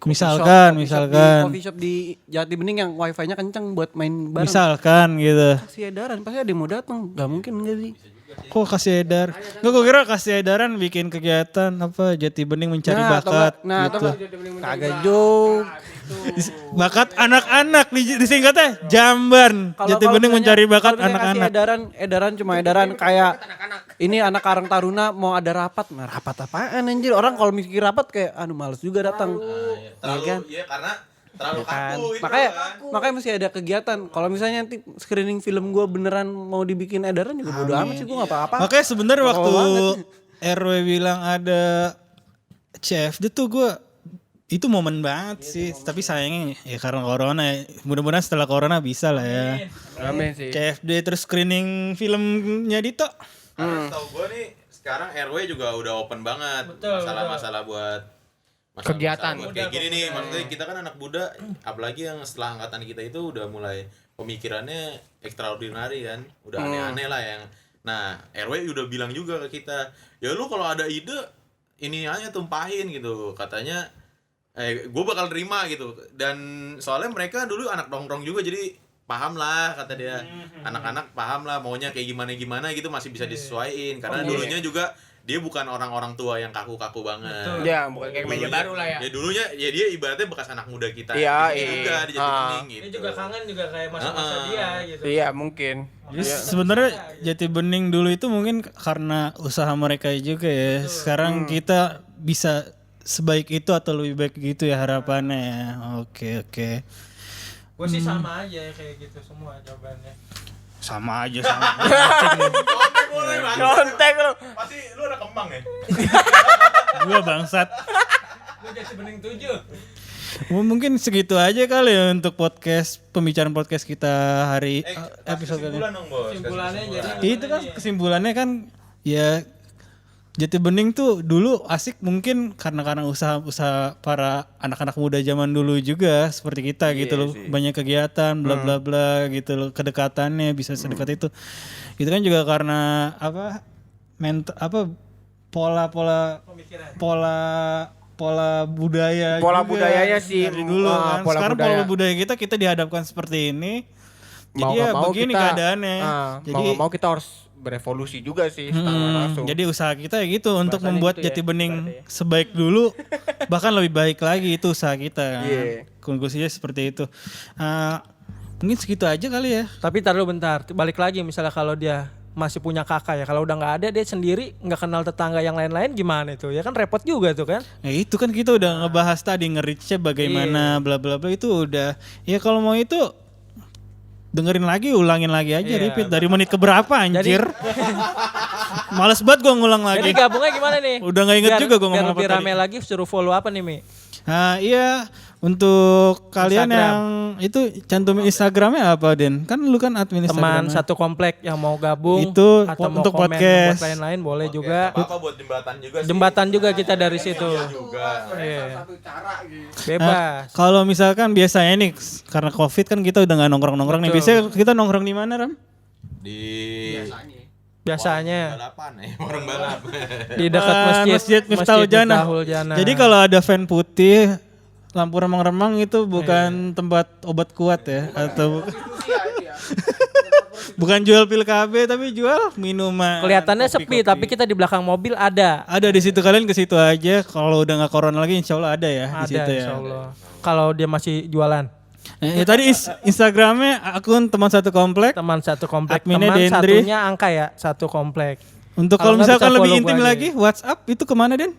Misalkan. coffee shop di Jati Bening yang wifi-nya kenceng buat main bareng. Misalkan gitu. Kasih edaran, pasti ada yang mau datang. Gak mungkin enggak sih? Kok kasih edar? Nggak, gue kira kasih edaran bikin kegiatan apa Jati Bening mencari bakat gitu. Kagak joke. Bakat anak-anak disingkatnya Jamban. Jati Bening mencari bakat anak-anak. Edaran cuma edaran kayak ini anak Karang Taruna mau ada rapat. Nah, rapat apaan anjir? Orang kalau mikir rapat kayak aduh males juga datang. Iya karena terlalu Kan. kaku itu Makanya masih ada kegiatan. Kalau misalnya nanti screening film gue beneran mau dibikin edaran juga bodo amat sih, gue gak apa-apa. Makanya sebenarnya waktu Apa-apa RW bilang ada CFD tuh gue itu momen banget sih, tapi sayangnya ya karena corona ya. Mudah-mudahan setelah corona bisa lah ya. Amin sih. CFD terus screening filmnya Dito. Karena tahu gue nih sekarang RW juga udah open banget. Masalah-masalah buat Kegiatan. buat kayak gini nih. Maksudnya kita kan anak muda, apalagi yang setelah angkatan kita itu udah mulai pemikirannya extraordinary kan. Udah aneh-aneh lah yang. Nah, RW udah bilang juga ke kita, ya lu kalau ada ide ini aja tumpahin gitu. Katanya gue bakal terima gitu. Dan soalnya mereka dulu anak nongkrong juga, jadi paham lah kata dia. Anak-anak paham lah maunya kayak gimana gitu, masih bisa disesuaiin. Karena dulunya juga dia bukan orang-orang tua yang kaku-kaku banget. Ya, bukan kayak meja baru lah ya. Ya dulunya ya dia ibaratnya bekas anak muda kita. Iya, di sini juga di Jatibening gitu. Dia juga kangen juga kayak masa-masa dia gitu. Iya, mungkin. Jadi sebenarnya Jatibening dulu itu mungkin karena usaha mereka juga ya. Sekarang kita bisa sebaik itu atau lebih baik gitu ya harapannya ya. Oke. Gue sih sama aja kayak gitu semua jawabannya. Sama aja. Kontek boleh Bang. Kontek lu. Pasti lu anak Kemang ya? Gua bangsat. Gue Jatibening 7. Mungkin segitu aja kali ya untuk pembicaraan podcast kita hari episode kali ini. Kesimpulan dong, Bos. Kesimpulannya jadi Itu kan kesimpulannya kan ya Jatibening tuh dulu asik mungkin karena usaha para anak-anak muda zaman dulu juga seperti kita gitu loh. Banyak kegiatan bla bla bla gitu loh, kedekatannya bisa sedekat itu. Itu kan juga karena pola budaya Pola juga budayanya sih, dari dulu kan. pola Sekarang budaya. pola budaya kita dihadapkan seperti ini. Jadi ya begini keadaannya. Jadi mau kita harus berevolusi juga sih secara langsung. jadi usaha kita ya gitu untuk Bahasanya membuat gitu ya, Jatibening sebaik dulu bahkan lebih baik lagi, itu usaha kita. Iya. Konklusinya seperti itu. Mungkin segitu aja kali ya. Tapi tar dulu bentar, balik lagi misalnya kalau dia masih punya kakak ya, kalau udah nggak ada dia sendiri nggak kenal tetangga yang lain-lain gimana itu ya kan repot juga tuh kan. Nah itu kan kita udah ngebahas tadi nge-reach-nya bagaimana bla bla bla, itu udah ya kalau mau itu dengerin lagi, ulangin lagi aja, repeat dari menit ke berapa anjir. Males banget gua ngulang lagi. Jadi gabungnya gimana nih? Udah nggak inget juga gua biar ngomong apa lebih tadi. rame lagi suruh follow apa nih Mi? Iya, untuk kalian Instagram. yang itu cantumin Instagramnya apa Den? Kan lu kan admin Teman Instagram. satu komplek yang mau gabung Itu atau mau untuk komen podcast. buat lain-lain boleh juga. Apa buat jembatan juga sih. Jembatan juga kita dari situ. Juga. Iya. Nah, Bebas. kalau misalkan biasanya nih karena Covid kan kita udah nggak nongkrong-nongkrong nih. Biasanya kita nongkrong di mana, Ram? Di Biasanya balapan ya, orang balap. di dekat Masjid Miftahul Janah. Jadi kalau ada fan putih, lampu remang-remang itu bukan tempat obat kuat ya, atau bukan jual pil KB tapi jual minuman. kelihatannya sepi kopi-kopi. tapi kita di belakang mobil ada. Ada di situ, kalian ke situ aja. Kalau udah nggak corona lagi, insya Allah ada ya di Ada situ ya. insyaallah. Kalau dia masih jualan. Tadi Instagramnya akun teman satu komplek. Teman satu komplek, Adminnya teman Dendri. satunya angka ya, satu komplek. Untuk Kalau kalau nggak misalkan bisa lebih follow intim gua aja. lagi, WhatsApp itu kemana Den?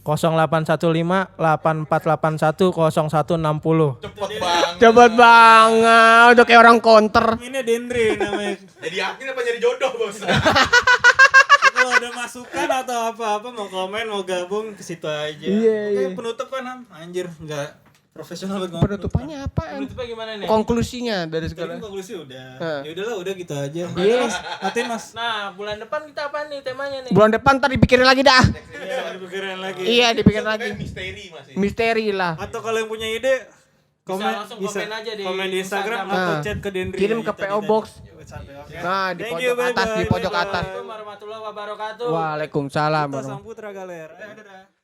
0815 8481 0160. Cepet banget. Cepet banget, udah kayak orang counter. Ini Dendri namanya. Jadi admin apa jadi jodoh, Bos? Kalau ada masukan atau apa-apa mau komen mau gabung ke situ aja. Oke, penutup kan Ham? Anjir, enggak profesional banget ngomong. Penutupannya apa? Penutupnya gimana nih? Konklusinya dari Tadi sekarang. konklusi udah. Heeh. Ya udahlah, udah gitu aja. Yes. Latin Mas. Nah, bulan depan kita apa nih temanya nih? Bulan depan ntar dipikirin lagi dah. Iya, dipikirin lagi. Iya, dipikirin lagi. Misteri masih. Misteri lah. Atau kalau yang punya ide langsung komen aja di komen di Instagram Instagram. atau Nah, chat ke Dendri. kirim ya, ke tadi PO tadi. Box. Oke. Nah, di Thank pojok you, atas, bye-bye, di pojok bye-bye. atas. Assalamualaikum warahmatullahi wabarakatuh. Waalaikumsalam. Kita Sang Putra Galer. Dadah.